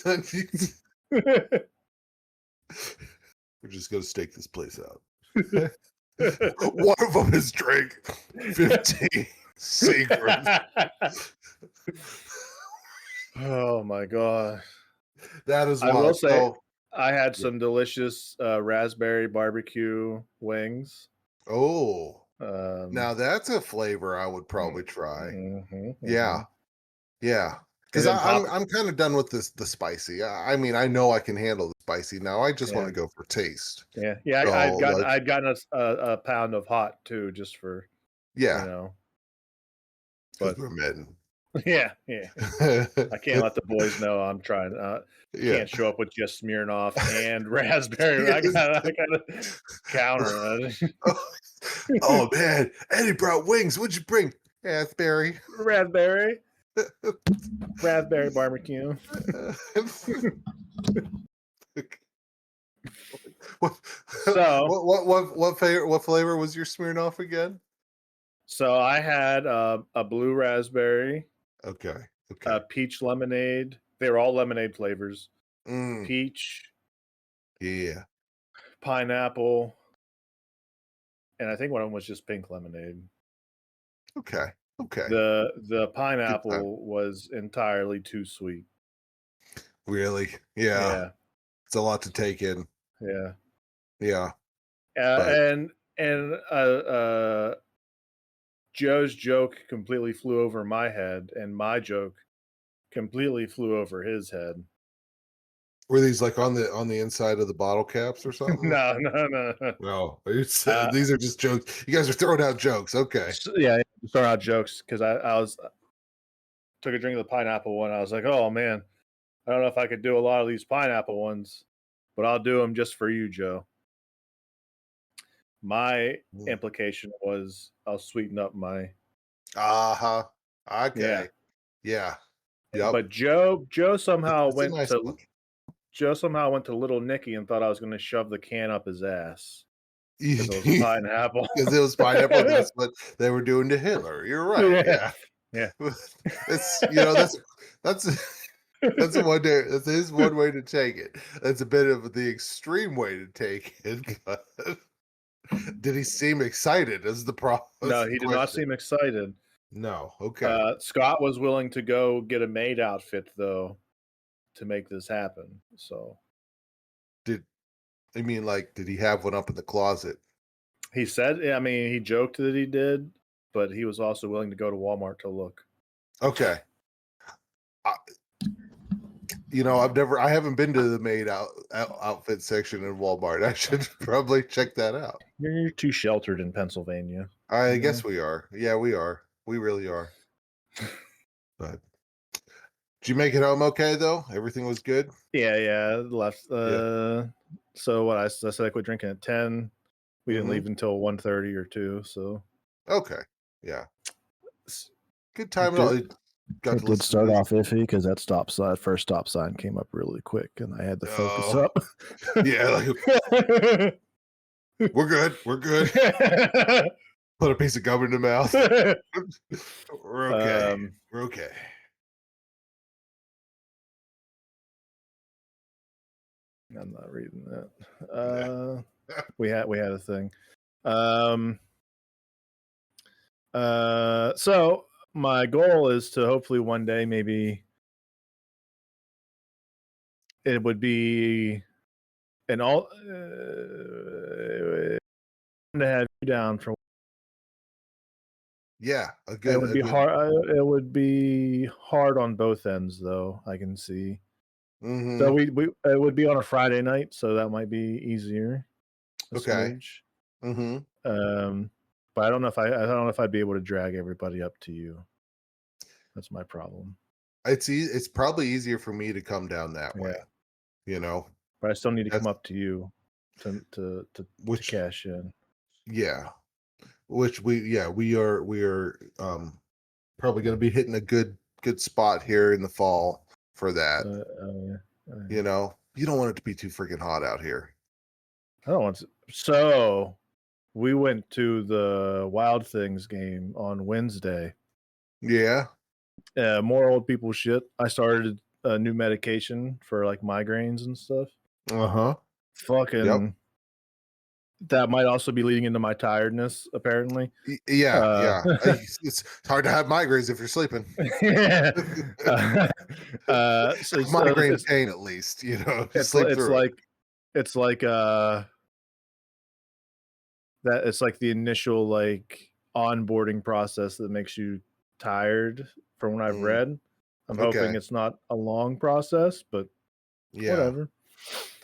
just gonna stake this place out. One of them has drank 15 secrets. Oh my god. That is I will say I had some delicious raspberry barbecue wings. Oh, now that's a flavor I would probably try. Yeah, because I'm kind of done with the spicy. I mean, I know I can handle the spicy now. I just want to go for taste. Yeah. So, I'd gotten a pound of hot too, just for but we're men. Yeah. I can't let the boys know I'm trying. Can't show up with just Smirnoff and raspberry. I gotta counter it. Oh man, Eddie brought wings. What'd you bring? Raspberry barbecue. What flavor was your Smirnoff again? So I had a blue raspberry. Okay. Peach lemonade. They were all lemonade flavors. Peach. Yeah. Pineapple. And I think one of them was just pink lemonade. Okay. The pineapple was entirely too sweet. Really? Yeah. It's a lot to take in. Yeah. And Joe's joke completely flew over my head, and my joke completely flew over his head. Were these like on the inside of the bottle caps or something? No. No, these are just jokes. You guys are throwing out jokes. Okay. Yeah, throwing out jokes because I took a drink of the pineapple one. I was like, oh man, I don't know if I could do a lot of these pineapple ones, but I'll do them just for you, Joe. My implication was I'll sweeten up my. Uh-huh. Okay. Yeah. Yep. But Joe somehow It's a went nice to one. Little Nicky and thought I was going to shove the can up his ass because it was Because pineapple. it was pineapple. That's what they were doing to Hitler. You're right. Yeah. Yeah. It's that's that's one day. That's his one way to take it. That's a bit of the extreme way to take it. But did he seem excited? Is the problem? No, he did not seem excited. No. Okay. Scott was willing to go get a maid outfit though to make this happen. So Did he have one up in the closet? he said, I mean, he joked that he did, but he was also willing to go to Walmart to look. Okay. I haven't been to the maid outfit section in Walmart. I should probably check that out. You're too sheltered in Pennsylvania. I guess we are. Yeah, we are. We really are. But did you make it home okay though? Everything was good? Yeah. Left. So what I said I quit drinking at 10. We didn't leave until 1:30 or 2. So okay. Yeah. Good time. It did start off iffy because that first stop sign came up really quick, and I had to focus up. Yeah, we're good. We're good. Put a piece of gum in the mouth. We're okay. We're okay. I'm not reading that. We had a thing. So my goal is to hopefully one day maybe it would be an all to have you down for. Yeah, a good. It would be hard. It would be hard on both ends, though. I can see. Mm-hmm. So we it would be on a Friday night, so that might be easier. Okay. Mm-hmm. But I don't know if I'd be able to drag everybody up to you. That's my problem. It's probably easier for me to come down that way. But I still need to come up to you to cash in. Yeah. Which we are probably going to be hitting a good spot here in the fall for that. You don't want it to be too freaking hot out here. I don't want to. So we went to the Wild Things game on Wednesday. Yeah. More old people shit. I started a new medication for like migraines and stuff. Uh-huh. Fucking. Yep. That might also be leading into my tiredness, apparently. Yeah. It's hard to have migraines if you're sleeping. Yeah. Migraine pain, at least, It's like that. It's like the initial like onboarding process that makes you tired. From what I've read, I'm hoping it's not a long process, but whatever.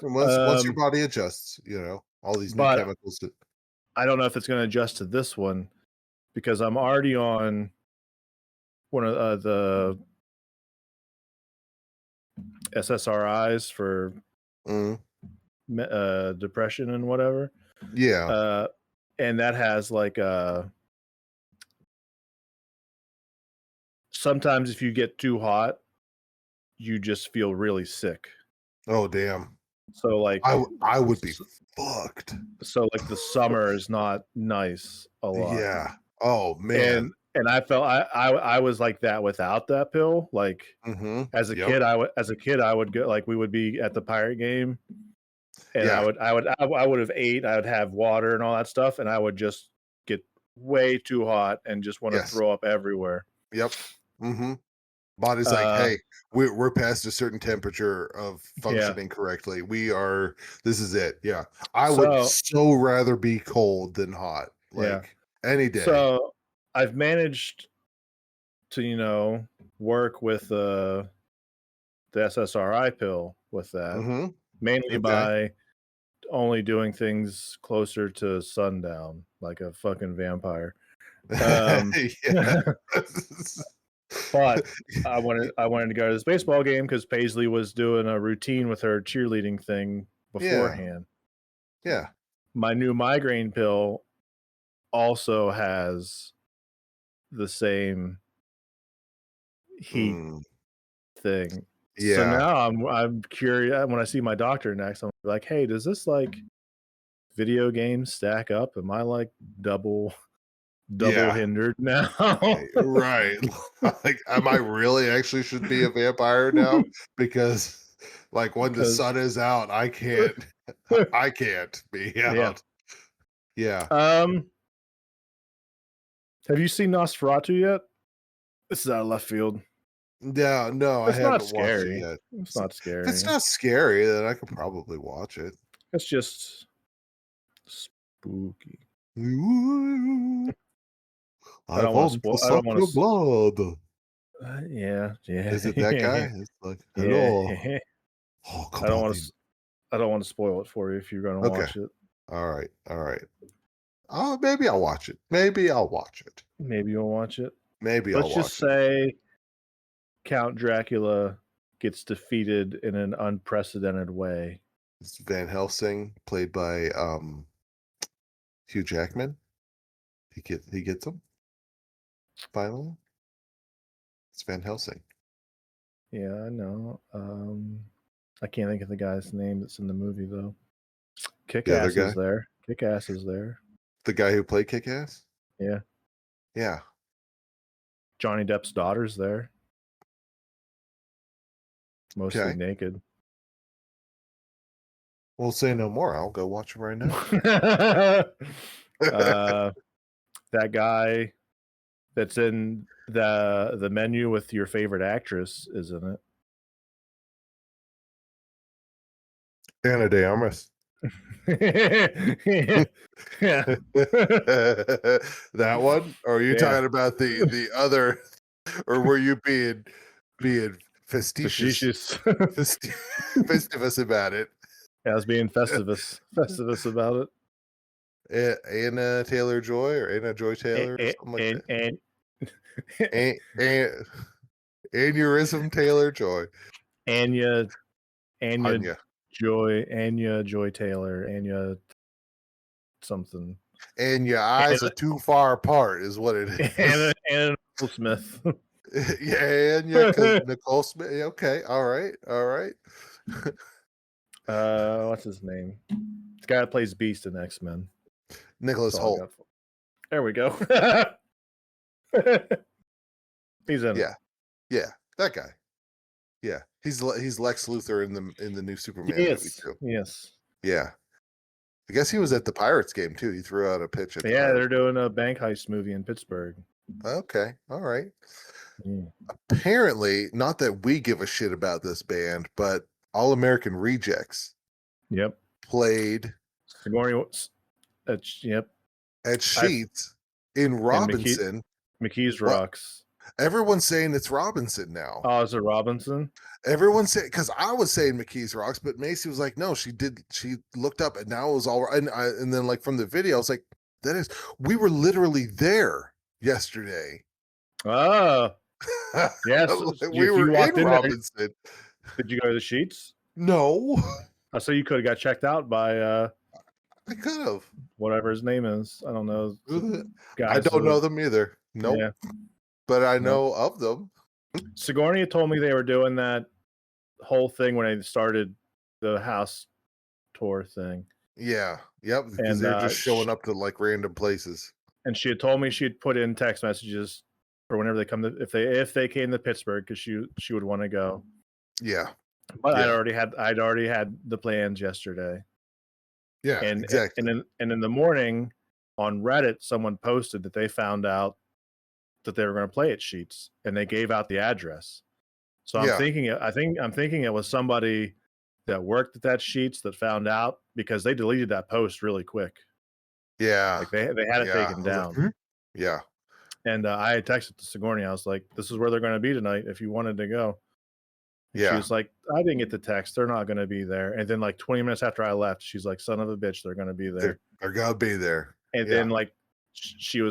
Once your body adjusts, all these new chemicals. I don't know if it's going to adjust to this one because I'm already on one of the SSRIs for depression and whatever. Yeah. And that has like sometimes if you get too hot, you just feel really sick. Oh, damn. So like I would be fucked. So like the summer is not nice a lot. Yeah. Oh man. And I felt I was like that without that pill. Like as a kid, I would go, like we would be at the Pirate game, and I would have ate. I would have water and all that stuff, and I would just get way too hot and just want to throw up everywhere. Yep. Mm-hmm. Body's like, hey, we're past a certain temperature of functioning correctly. This is it. Yeah. I would so rather be cold than hot. Like any day. So I've managed to, work with the SSRI pill with that, Mm-hmm. mainly Okay. by only doing things closer to sundown, like a fucking vampire. Yeah. But I wanted to go to this baseball game because Paisley was doing a routine with her cheerleading thing beforehand. Yeah. My new migraine pill also has the same heat thing. So Yeah. now I'm curious when I see my doctor next. I'm like, hey, does this like video games stack up? Am I like double Yeah. hindered now? Right. Like, am I really actually should be a vampire now? Because like when the Because sun is out, I can't be yeah. out. Yeah. Have you seen Nosferatu yet? This is out of left field. Yeah, no, I It's not haven't watched it scary. yet. It's not If scary. it's not scary, then I could probably watch it. It's just spooky. Ooh, I I don't want to want to spoil. I don't suck want your to. blood. Yeah. Is it that guy? It's like, hello. Yeah. Oh, I come don't on want in. to. I don't want to spoil it for you if you're going to Okay. watch it. All right. All right. Oh, maybe I'll watch it. Maybe I'll watch it. Maybe you'll watch it. Maybe I'll Let's watch just it. say Count Dracula gets defeated in an unprecedented way. It's Van Helsing, played by Hugh Jackman. He gets him finally. It's Van Helsing. Yeah, I know. I can't think of the guy's name that's in the movie though. The other Kick-Ass guy? is there. Kick-Ass is there. The guy who played Kick-Ass? Yeah. Yeah. Johnny Depp's daughter's there. Mostly Okay. naked. We'll say no more. I'll go watch him right now. That guy that's in the menu with your favorite actress is in it. Anna de Armas. Yeah. That one? Or are you talking about the other? Or were you being facetious festivus about it? Yeah, I was being festivus about it. Anna Taylor-Joy or Anna Joy Taylor or something like that. Aneurysm Taylor-Joy. Anya Anya. Joy Taylor, Anya something. And your eyes are too far apart, is what it is. Anna Nicole Smith. Yeah, Anya Nicole Smith. Okay, all right. What's his name? This guy that plays Beast in X-Men. Nicholas Hoult. There we go. He's in it. Yeah, that guy. Yeah, he's Lex Luthor in the new Superman movie too. Yes. Yeah, I guess he was at the Pirates game too. He threw out a pitch at the Yeah, Pirates. they're doing a bank heist movie in Pittsburgh. Okay, all right. Mm. Apparently, not that we give a shit about this band, but All American Rejects. Yep. Played Sigourney. Yep. At Sheets in Robinson. McKees Rocks. Everyone's saying it's Robinson now. Oh, is it Robinson? Everyone's saying, because I was saying McKees Rocks, but Macy was like, no, she looked up and now it was all right. And then like from the video, I was like, we were literally there yesterday. Oh, yes. We were in Robinson. Did you go to the Sheets? No. So you could have got checked out by I could have. Whatever his name is. I don't know. I don't know them either. Nope. Yeah. But I know of them. Sigourney told me they were doing that whole thing when they started the house tour thing. Yeah. Yep. Because they're just showing up to like random places. And she had told me she'd put in text messages for whenever they come to if they came to Pittsburgh because she would want to go. Yeah. But I'd already had the plans yesterday. Yeah, exactly. And in the morning on Reddit, someone posted that they found out that they were going to play at Sheets, and they gave out the address. So I'm thinking it was somebody that worked at that Sheets that found out because they deleted that post really quick. Yeah, like they had it taken down. Like, yeah, and I had texted to Sigourney. I was like, "This is where they're going to be tonight. If you wanted to go." And she was like, I didn't get the text. They're not going to be there. And then like 20 minutes after I left, she's like, son of a bitch, they're going to be there. They're going to be there. And then like she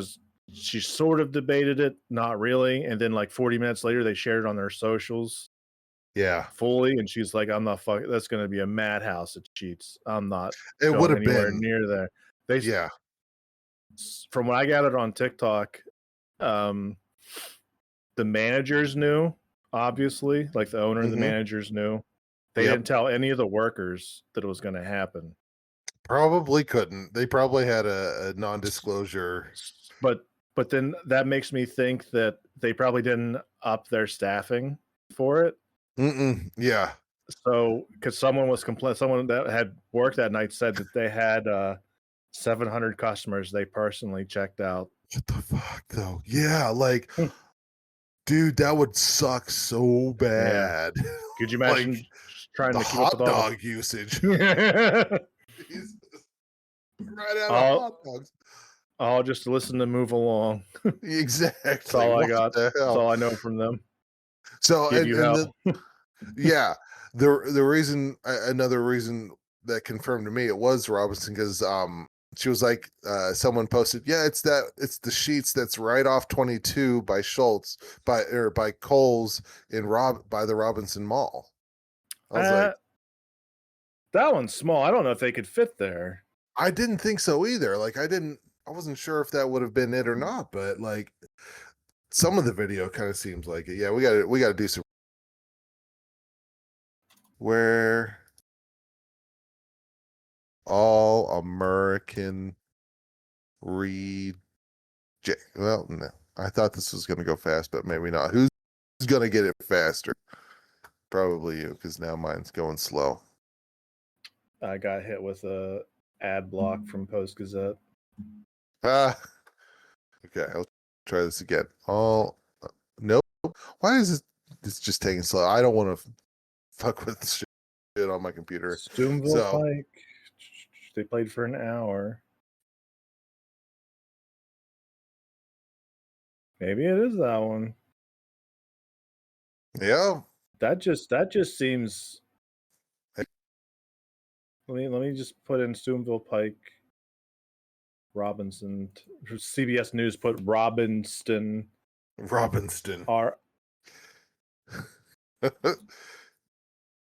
sort of debated it, not really. And then like 40 minutes later, they shared it on their socials. Yeah. Fully. And she's like, I'm not fucking, that's going to be a madhouse at Cheats. I'm not it would have anywhere been near there. From what I gathered on TikTok, the managers knew, obviously, like the owner and the managers knew. They didn't tell any of the workers that it was going to happen. Probably couldn't. They probably had a non-disclosure. But then that makes me think that they probably didn't up their staffing for it. Yeah. So, because someone that had worked that night said that they had 700 customers they personally checked out. What the fuck, though? Yeah, like, dude, that would suck so bad. Yeah. Could you imagine like, trying the to keep up hot with all dog usage? Jesus. Right out of hot dogs. All just to listen to Move Along. Exactly. That's all I got. That's all I know from them. So, yeah, the reason, another reason that confirmed to me it was Robinson, because she was like, someone posted, it's the Sheets that's right off 22 by Schultz by Kohl's by the Robinson Mall. I was like, that one's small. I don't know if they could fit there. I didn't think so either. Like I wasn't sure if that would have been it or not, but like some of the video kind of seems like it. Yeah, we got to do some. Where all American well, no. I thought this was going to go fast, but maybe not. Who's going to get it faster? Probably you, because now mine's going slow. I got hit with a ad block from Post Gazette. Okay, I'll try this again. Nope. Why is this just taking slow? I don't want to fuck with shit on my computer. Steubenville Pike. They played for an hour. Maybe it is that one. Yeah. That just seems. Let me just put in Steubenville Pike. Robinson. CBS News put Robinston.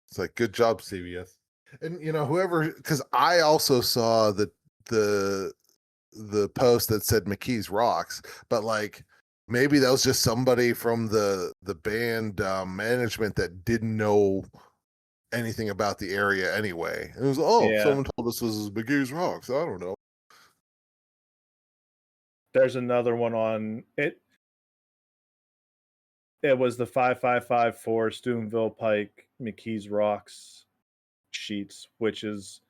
It's like, good job, CBS. And whoever, because I also saw the post that said McKee's Rocks, but like maybe that was just somebody from the band management that didn't know anything about the area anyway. It was someone told us this is McKee's Rocks. I don't know. There's another one on it. It was the 5554 Steubenville Pike McKee's Rocks Sheets, which is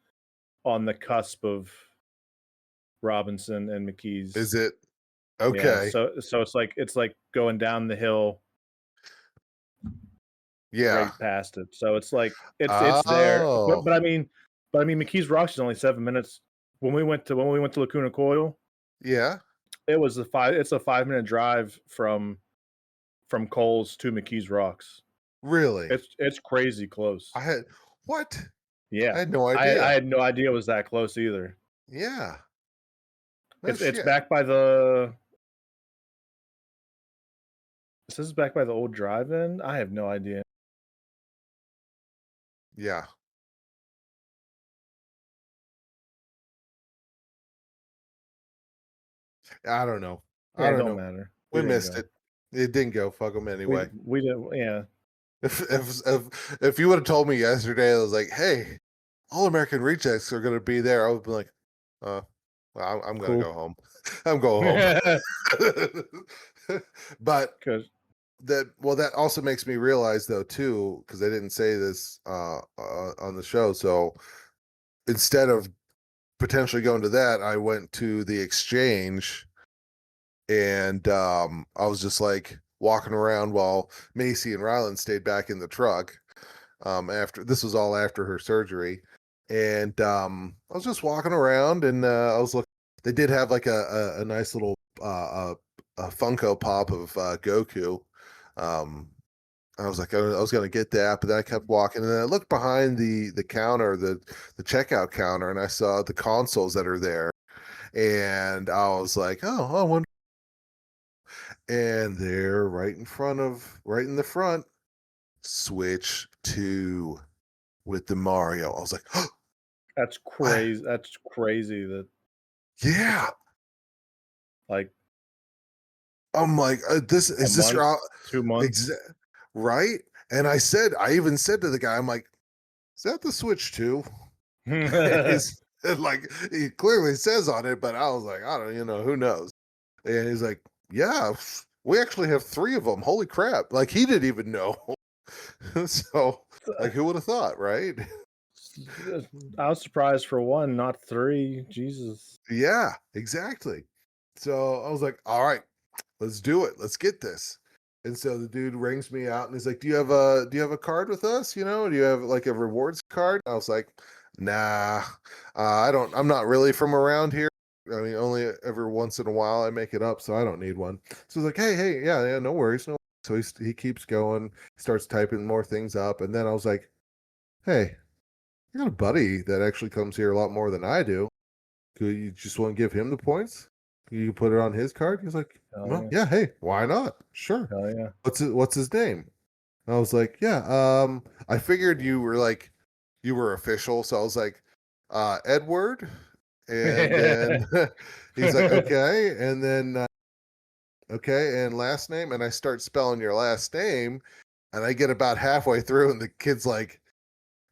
on the cusp of Robinson and McKee's. Is it? Okay. Yeah, so it's like going down the hill. Yeah. Right past it. So it's like it's there. But I mean McKee's Rocks is only 7 minutes. When we went to Lacuna Coil, yeah, it's a 5-minute drive from Kohl's to McKee's Rocks. Really? It's crazy close. What? Yeah. I had no idea. I had no idea it was that close either. Yeah. It's back by the. This is back by the old drive-in. I have no idea. Yeah. I don't know. Yeah, it don't matter. We missed it. It didn't go. Fuck them anyway. We didn't. Yeah. If you would have told me yesterday, I was like, "Hey, All American Rejects are going to be there," I would be like, well, I'm going to go home. I'm going home." But that also makes me realize though too, because I didn't say this on the show. So instead of potentially going to that, I went to the Exchange, and I was just like walking around while Macy and Ryland stayed back in the truck. This was all after her surgery, and I was just walking around, and I was looking. They did have like a nice little a Funko Pop of Goku, I was like, I was going to get that, but then I kept walking, and then I looked behind the counter, the checkout counter, and I saw the consoles that are there, and I was like, oh, I wonder. And they're right in the front, Switch 2 with the Mario. I was like, oh, That's crazy. That's crazy that yeah. like I'm like, this is this your 2 months. right? And I even said to the guy, I'm like, is that the Switch 2? He's like, he clearly says on it, but I was like, I don't, who knows? And he's like, yeah, we actually have 3 of them. Holy crap. Like, he didn't even know. So, like, who would have thought, right? I was surprised for 1, not 3. Jesus. Yeah, exactly. So I was like, all right, let's do it. Let's get this. And so the dude rings me out and he's like, do you have a card with us? Do you have like a rewards card? I was like, nah, I'm not really from around here. I mean, only every once in a while I make it up, so I don't need one. So he's like, hey, yeah, no worries, no. So he keeps going, starts typing more things up, and then I was like, hey, I got a buddy that actually comes here a lot more than I do. Could you just want to give him the points? You can put it on his card. He's like, Hell well, yeah. yeah, hey, why not? Sure. Hell yeah. What's his name? I was like, yeah. I figured you were official, so I was like, Edward, and then he's like, okay, and then okay, and last name, and I start spelling your last name, and I get about halfway through, and the kid's like,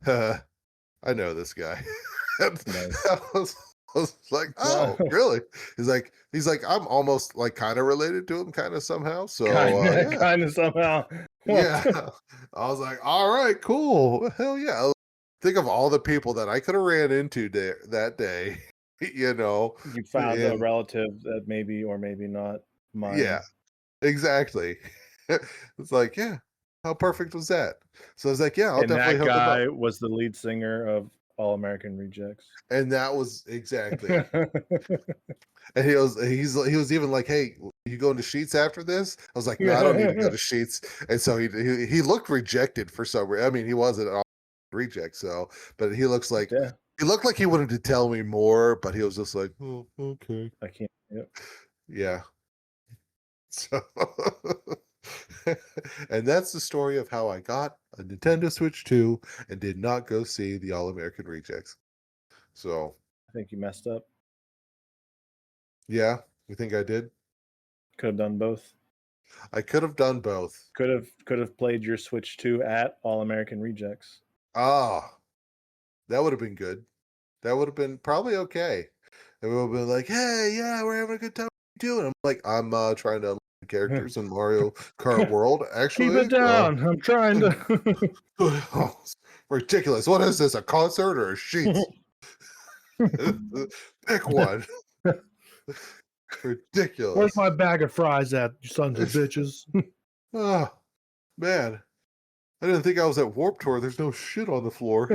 I know this guy. Nice. I was like, oh, really? He's like, I'm almost like kind of related to him, kind of somehow. So yeah, Kind of somehow. yeah. I was like, all right, cool, hell yeah. Think of all the people that I could have ran into that day, You found a and relative that maybe or maybe not mine. yeah, exactly. It's like, yeah, how perfect was that? So I was like, yeah, I'll And definitely that hook him up. guy was the lead singer of All American Rejects. And that was exactly. And he was even like, "Hey, you going to Sheets after this?" I was like, "No, I don't need to go to Sheets." And so he looked rejected for some reason. I mean, he wasn't an reject, so but he looked like he wanted to tell me more, but he was just like, "Oh, okay, I can't. Yep. yeah." So, and that's the story of how I got a Nintendo Switch 2 and did not go see the All American Rejects. So, I think you messed up. yeah, you think I did? Could have done both. I could have done both. Could have played your Switch 2 at All American Rejects. Ah, that would have been good. That would have been probably okay. And we would have been like, hey, yeah, we're having a good time. What are you doing? I'm like, I'm trying to unlock characters in Mario Kart World, actually. Keep it down. I'm trying to. Oh, ridiculous. What is this, a concert or a sheet? Pick one. Ridiculous. Where's my bag of fries at, you sons of bitches? Oh, man. I didn't think I was at Warp Tour. There's no shit on the floor.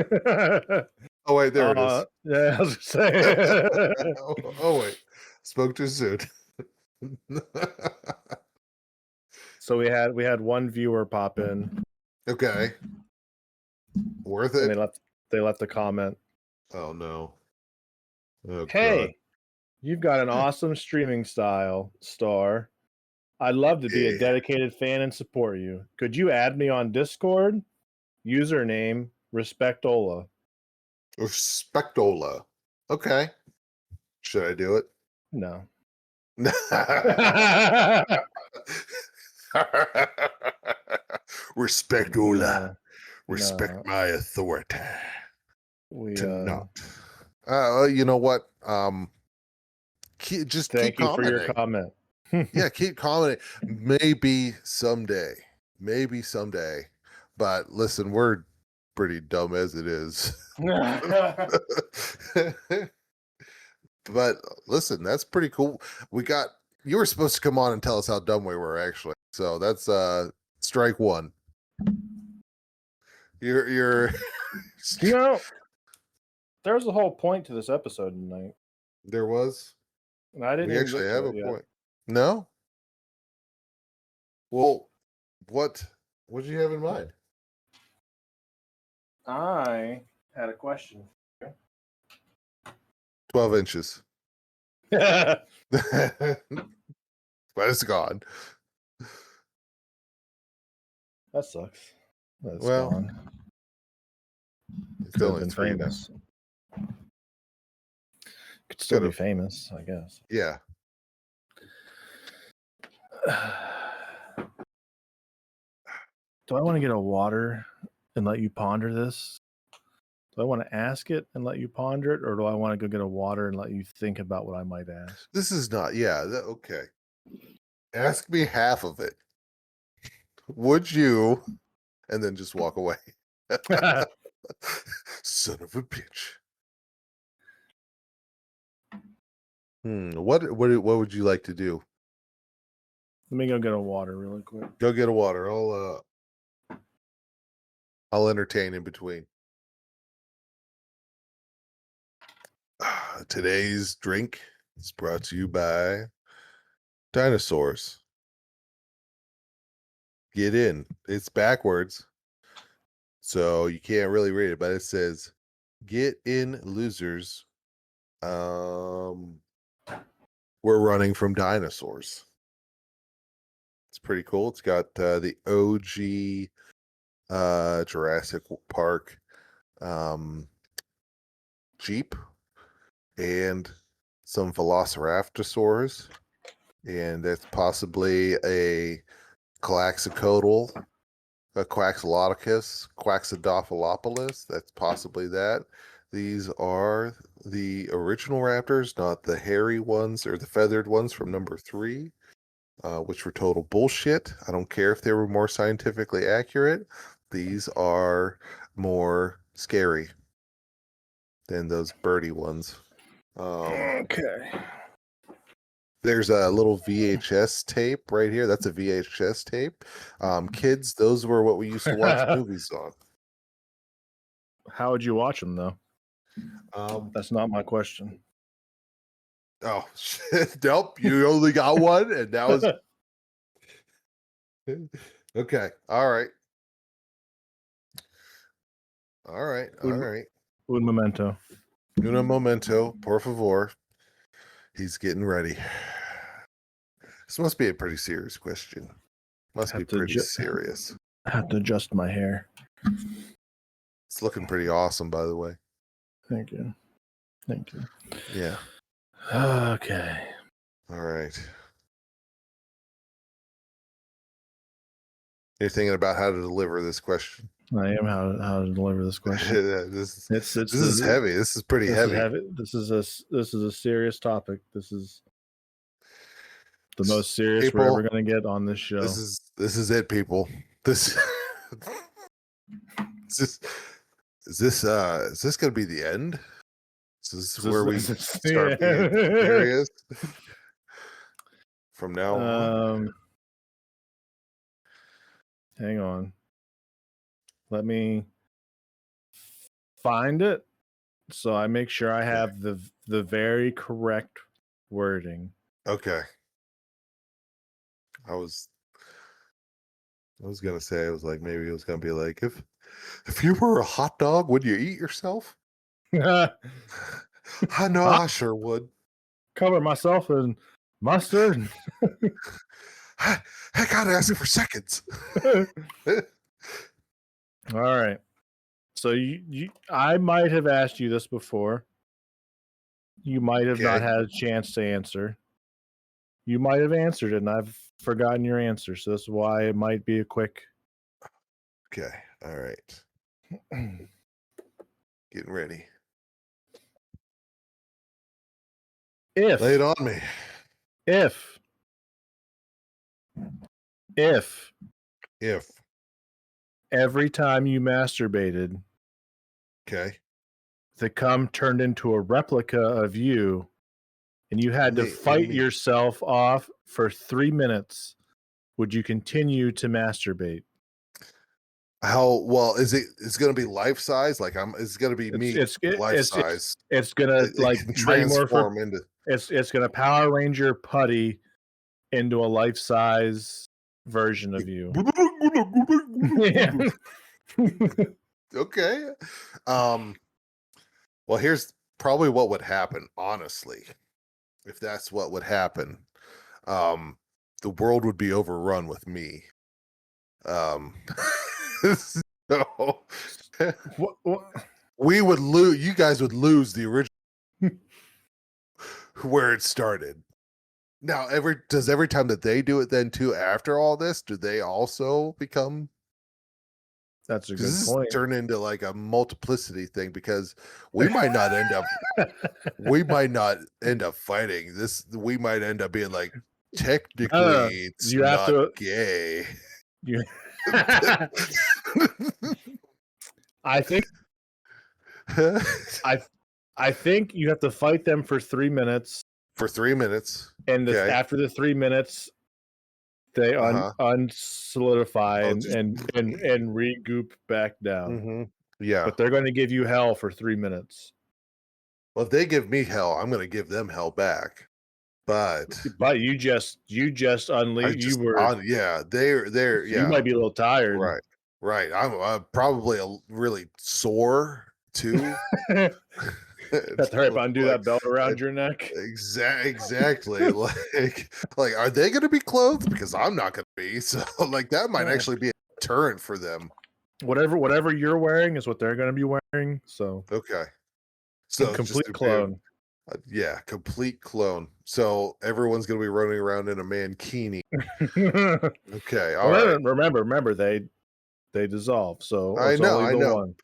Oh, wait, there it is. Yeah, I was saying. Oh, wait. Spoke too soon. So we had one viewer pop in. Okay. Worth And it? they left a comment. Oh, no. Oh, Hey, God. you've got an awesome streaming style, Star. I'd love to be a dedicated fan and support you. Could you add me on Discord? Username Respectola. Respectola. Okay. Should I do it? No. Respectola. Respect my authority. To not. You know what? Just thank keep you for commenting. your comment. Yeah, keep commenting. Maybe someday. But listen, we're pretty dumb as it is. But listen, that's pretty cool. You were supposed to come on and tell us how dumb we were, actually. So that's strike one. You're there's a whole point to this episode tonight. There was? And I didn't We even actually get to have it a yet. point. No? Well, what What did you have in mind? I had a question. 12 inches. That But it's gone. sucks. That's Well, gone. It's Could have only been 3 now. famous. Could still be Could've. famous, I guess. Yeah. Do I want to get a water and let you ponder this? Do I want to ask it and let you ponder it, or do I want to go get a water and let you think about what I might ask? This is not, okay. Ask me half of it. Would you? And then just walk away. Son of a bitch. What would you like to do? Let me go get a water really quick. Go get a water. I'll entertain in between. Today's drink is brought to you by dinosaurs. Get in. It's backwards, so you can't really read it, but it says, "Get in, losers. We're running from dinosaurs." It's pretty cool. It's got the OG Jurassic Park Jeep and some velociraptors, and that's possibly a Quaxocoatl, a Quaxolotocus, Quaxodophilopoulos. That's possibly that. These are the original raptors, not the hairy ones or the feathered ones from number 3, which were total bullshit. I don't care if they were more scientifically accurate. These are more scary than those birdie ones. Okay. There's a little VHS tape right here. That's a VHS tape. Kids, those were what we used to watch movies on. How would you watch them, though? That's not my question. Oh, shit. Nope. You only got one, and that was okay. All right. All right. All right. Un momento. Uno momento, por favor. He's getting ready. This must be a pretty serious question. Must be pretty serious. I have to adjust my hair. It's looking pretty awesome, by the way. Thank you. Thank you. Yeah. Okay. All right. You're thinking about how to deliver this question. I am how to deliver this question. This is heavy. This is pretty heavy. This is a serious topic. This is the most serious we're ever going to get on this show. This is it, people. Is this going to be the end? Is this where we start being serious from now on? Hang on. Let me find it so I make sure I have the very correct wording. Okay. I was gonna say, I was like, maybe it was gonna be like, if you were a hot dog, would you eat yourself? I know, I sure would. Cover myself in mustard. I gotta ask for seconds. All right. So I might have asked you this before. You might have not had a chance to answer. You might have answered it, and I've forgotten your answer. So that's why it might be a quick. Okay. All right. Getting ready. Lay it on me. If every time you masturbated, okay, the cum turned into a replica of you, and you had to fight yourself off for 3 minutes, would you continue to masturbate? How well is it? It's going to be life size. Like it's going to be me. Life size. It's going to like transform into. It's going to Power Ranger putty into a life size version of you. Okay. Well, here's probably what would happen, honestly. If that's what would happen, the world would be overrun with me. So we would lose. You guys would lose the original where it started. Now, every time that they do it, then too, after all this, do they also become? That's a good Does this point. turn into like a multiplicity thing? Because we might not end up. We might not end up fighting this. We might end up being like, technically, it's you have not to. gay. You, I think. I think you have to fight them for 3 minutes. For 3 minutes, and after the 3 minutes, they unsolidify and regoop back down. Mm-hmm. Yeah, but they're going to give you hell for 3 minutes. Well, if they give me hell, I'm going to give them hell back. But you just unleashed. You were they're You might be a little tired. Right. I'm probably really sore too. Have to hurry up and undo that belt around your neck. Exactly. like, are they going to be clothed? Because I'm not going to be. So, like, that might actually be a deterrent for them. Whatever you're wearing is what they're going to be wearing. So okay. So complete clone. Complete clone. So everyone's going to be running around in a mankini. Okay. All right. Remember, they dissolve. So I know. One.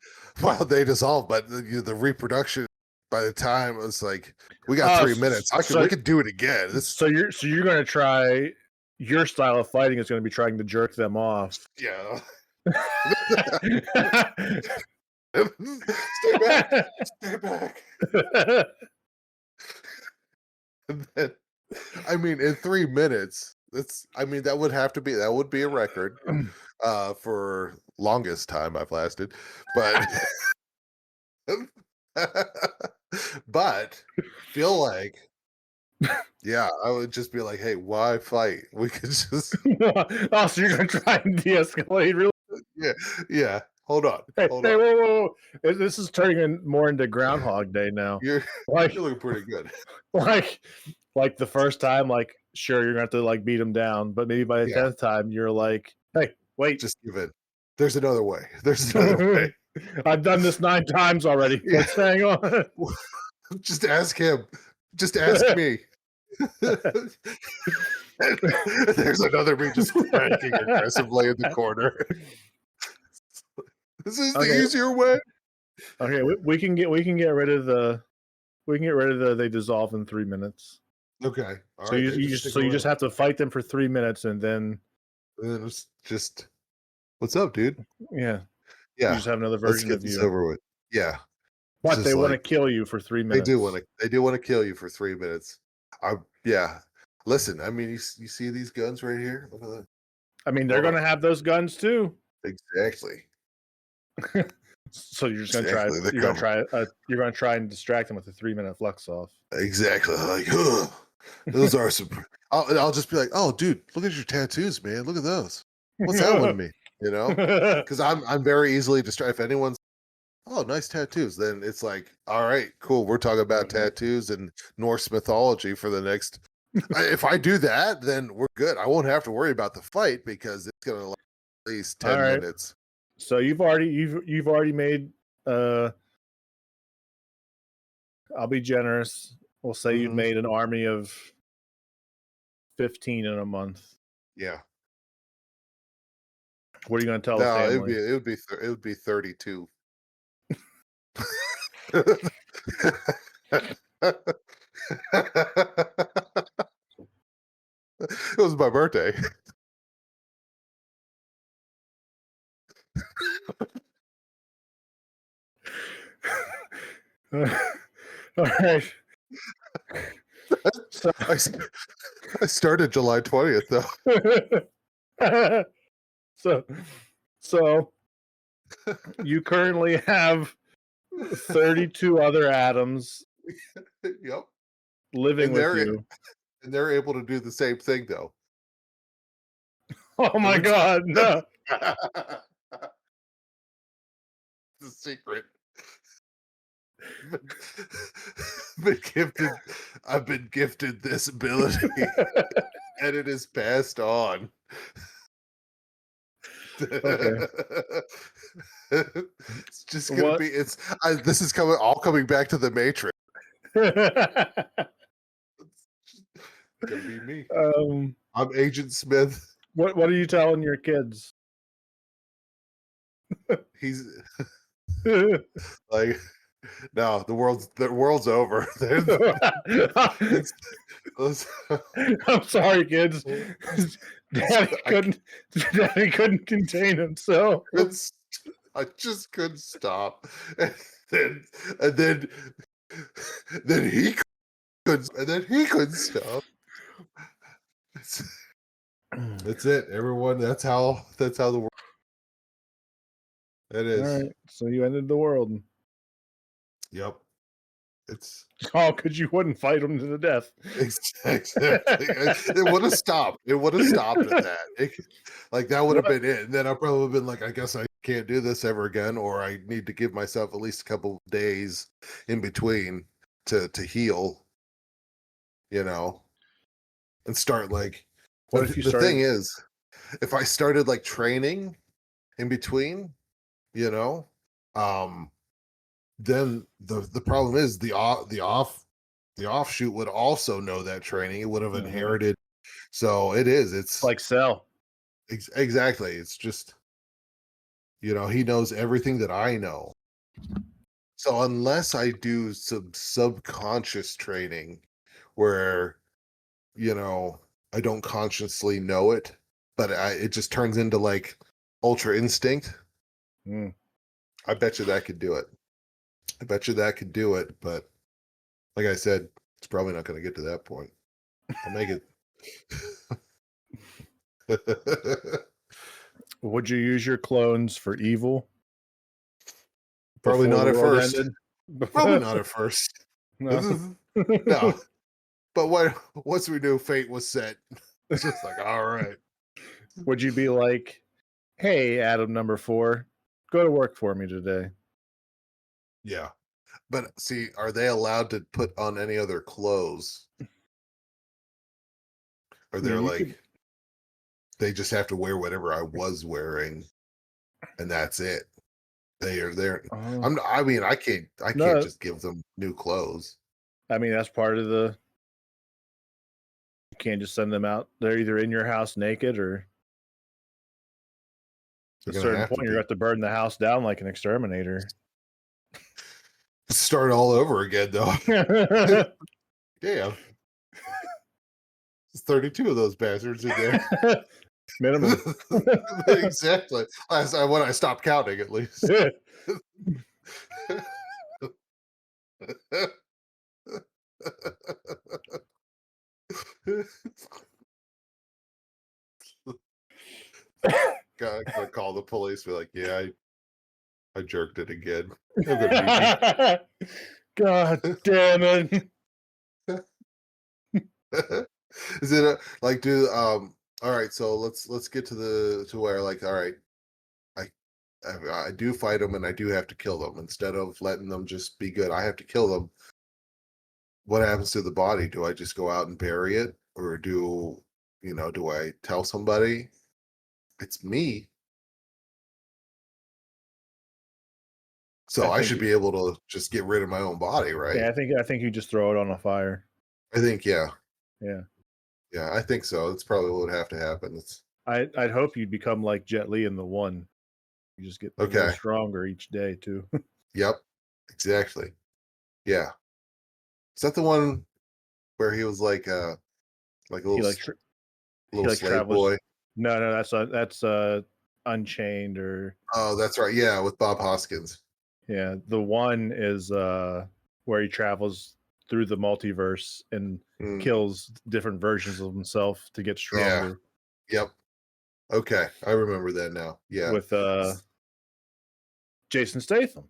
Well, they dissolve, but the reproduction. By the time it's like we got 3 minutes, we could do it again. So you're going to try your style of fighting is going to be trying to jerk them off. Yeah. Stay back. Stay back. And then, I mean, in 3 minutes, that would be a record for longest time I've lasted, but. But feel like, yeah, I would just be like, hey, why fight? We could just. Oh, so you're gonna try and de-escalate, really? Yeah. Hold on. Whoa. This is turning more into Groundhog Day now. You're looking pretty good. Like the first time, like sure you're gonna have to like beat them down, but maybe by the 10th time you're like, hey, wait, just give in. There's another way. There's another way. I've done this 9 times already. Yeah. Let's hang on. Just ask him. Just ask me. There's another me just cranking aggressively in the corner. This is the easier way. Okay, we can get rid of the they dissolve in 3 minutes. Okay. All so right, you just have to fight them for 3 minutes and then it's just what's up, dude? Yeah. Yeah, you just have another version of you. Over with. Yeah, but they want to kill you for 3 minutes. They do want to kill you for 3 minutes. Yeah. Listen, I mean, you see these guns right here? Look at that. I mean, they're going to have those guns too. Exactly. So you're just going to try. You're going to try and distract them with a 3-minute flex off. Exactly. Like, those are some. I'll just be like, oh, dude, look at your tattoos, man. Look at those. What's that one mean? You know, because I'm very easily distracted. If anyone's, nice tattoos, then it's like, all right, cool. We're talking about tattoos and Norse mythology for the next. If I do that, then we're good. I won't have to worry about the fight because it's going to last at least 10 minutes. So you've already made. I'll be generous. We'll say you've made an army of 15 in a month. Yeah. What are you going to tell the family? It would be 32. It was my birthday. All right. I started July 20th though. So you currently have 32 other Adams. Yep. Living with you. And they're able to do the same thing though. Oh my God, no. The secret. Been gifted. I've been gifted this ability, and it is passed on. Okay. It's just gonna What? be. This is coming back to the Matrix. It's gonna be me. I'm Agent Smith. What are you telling your kids? He's like, no, the world's over. I'm sorry, kids. Daddy I couldn't contain himself. I just couldn't stop, and then he couldn't stop. That's it, everyone. That's how the world. It is. All right, so you ended the world. Yep. It's because you wouldn't fight him to the death. exactly. It would have stopped. It would have stopped at that. That would have been it. And then I probably would have been like, I guess I can't do this ever again, or I need to give myself at least a couple of days in between to heal, and start What if you the started? thing is, if I started training in between, then the problem is the offshoot would also know that training. It would have inherited. So it's like Cell. Exactly. It's just, he knows everything that I know. So unless I do some subconscious training where, I don't consciously know it, but it just turns into ultra instinct. I bet you that could do it. But like I said, it's probably not going to get to that point. I'll make it. Would you use your clones for evil? Probably not at first. Ended? Probably not at first. No. No. But once we knew fate was set, it's just all right. Would you be like, hey, Adam number 4, go to work for me today? Yeah. But see, are they allowed to put on any other clothes? Or they're they just have to wear whatever I was wearing, and that's it. They're I can't just give them new clothes. I mean, that's part of the. You can't just send them out. They're either in your house naked, or at a certain point you have to burn the house down like an exterminator. Start all over again, though. Damn. There's 32 of those bastards in there. Minimum. Exactly. When I stopped counting, at least. Gotta call the police. Be like, yeah, I jerked it again. God damn it! Is it all right, so let's get to where all right, I do fight them and I do have to kill them instead of letting them just be good. I have to kill them. What happens to the body? Do I just go out and bury it, or do I tell somebody it's me? So I should be able to just get rid of my own body, right? Yeah, I think you just throw it on a fire. I think, yeah. Yeah, I think so. That's probably what would have to happen. I'd hope you'd become like Jet Li in the one. You just get a little stronger each day too. Yep, exactly. Yeah. Is that the one where he was like a little slave boy? No, that's Unchained or. Oh, that's right. Yeah, with Bob Hoskins. Yeah, the one is where he travels through the multiverse and kills different versions of himself to get stronger. Yeah. Yep. Okay, I remember that now. Yeah. With Jason Statham.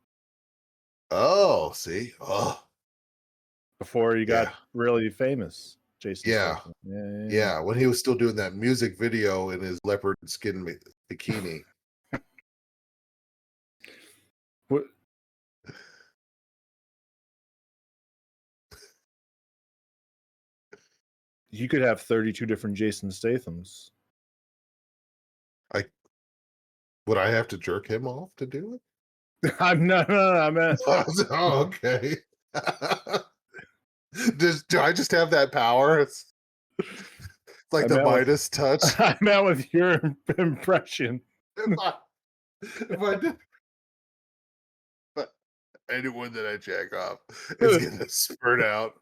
Oh, see? Oh. Before he got really famous. Jason Yeah. Statham. Yeah. Yeah, when he was still doing that music video in his leopard skin bikini. What? You could have 32 different Jason Stathams. Would I have to jerk him off to do it? I'm no, I meant Oh, okay. Do I just have that power? It's like the Midas touch. I meant with your impression. If I did, anyone that I jack off is gonna spurt out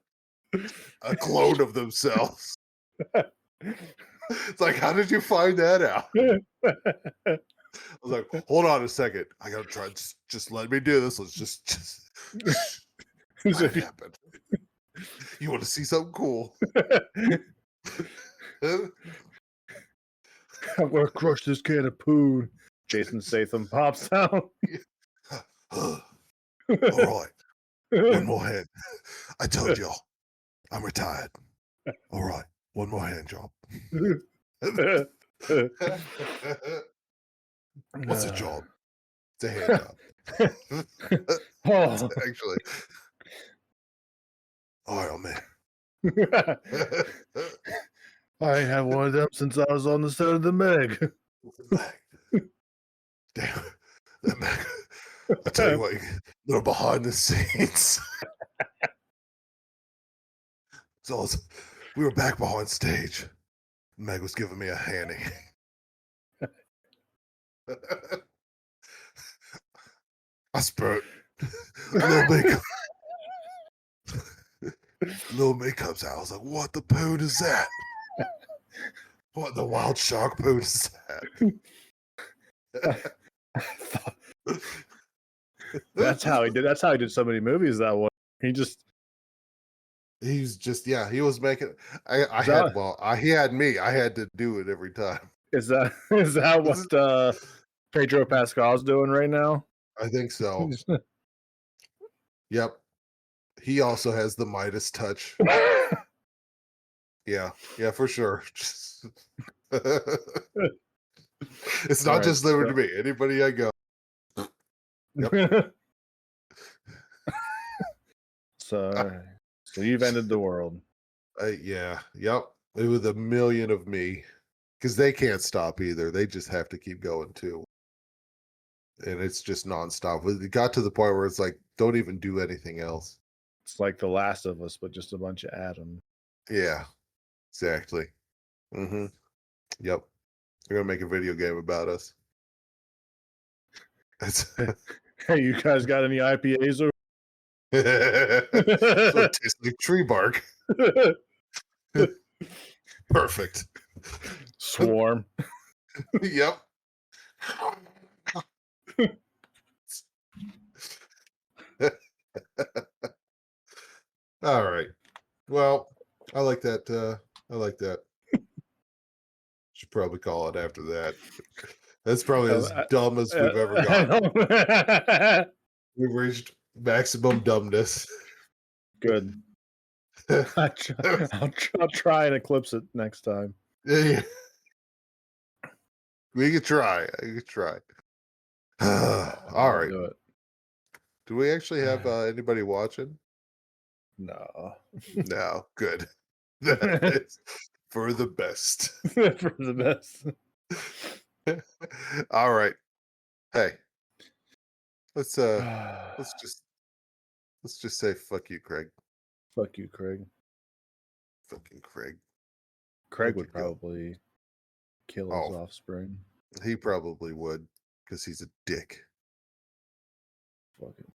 a clone of themselves. It's like, how did you find that out? I was like, hold on a second. I gotta try. Just let me do this. Let's just let it happen. You want to see something cool? I'm gonna crush this can of poo. Jason Statham pops out. All right. One more hand. I told y'all. I'm retired. All right. One more hand job. What's a job? It's a hand job. Actually. Oh, man. I ain't had one of them since I was on the set of the Meg. Damn. That Meg. I tell you what, little behind the scenes. So we were back behind stage. Meg was giving me a handy. I spurt. Little me comes out. I was like, what the poon is that? What the wild shark poon is that? That's how he did. That's how he did so many movies that way. He's just he was making. He had me. I had to do it every time. Is that what Pedro Pascal's doing right now? I think so. Yep. He also has the Midas touch. Yeah, for sure. It's not just limited to me. Anybody I go. Yep. So you've ended the world. Yep. It was a million of me, because they can't stop either. They just have to keep going too, and it's just nonstop. It got to the point where it's like, don't even do anything else. It's like The Last of Us, but just a bunch of Adam. Yeah, exactly. Mm-hmm. Yep. They're gonna make a video game about us. Hey, you guys got any IPAs? So it tastes like tree bark. Perfect. Swarm. Yep. All right. Well, I like that. Should probably call it after that. That's probably as dumb as we've ever gotten. We've reached maximum dumbness. Good. I'll try and eclipse it next time. Yeah. We could try. All right. Do it. Do we actually have anybody watching? No. No. Good. That's for the best. For the best. All right. Hey. Let's just say fuck you, Craig. Fuck you, Craig. Fucking Craig. Craig would probably kill his offspring. He probably would, because he's a dick. Fucking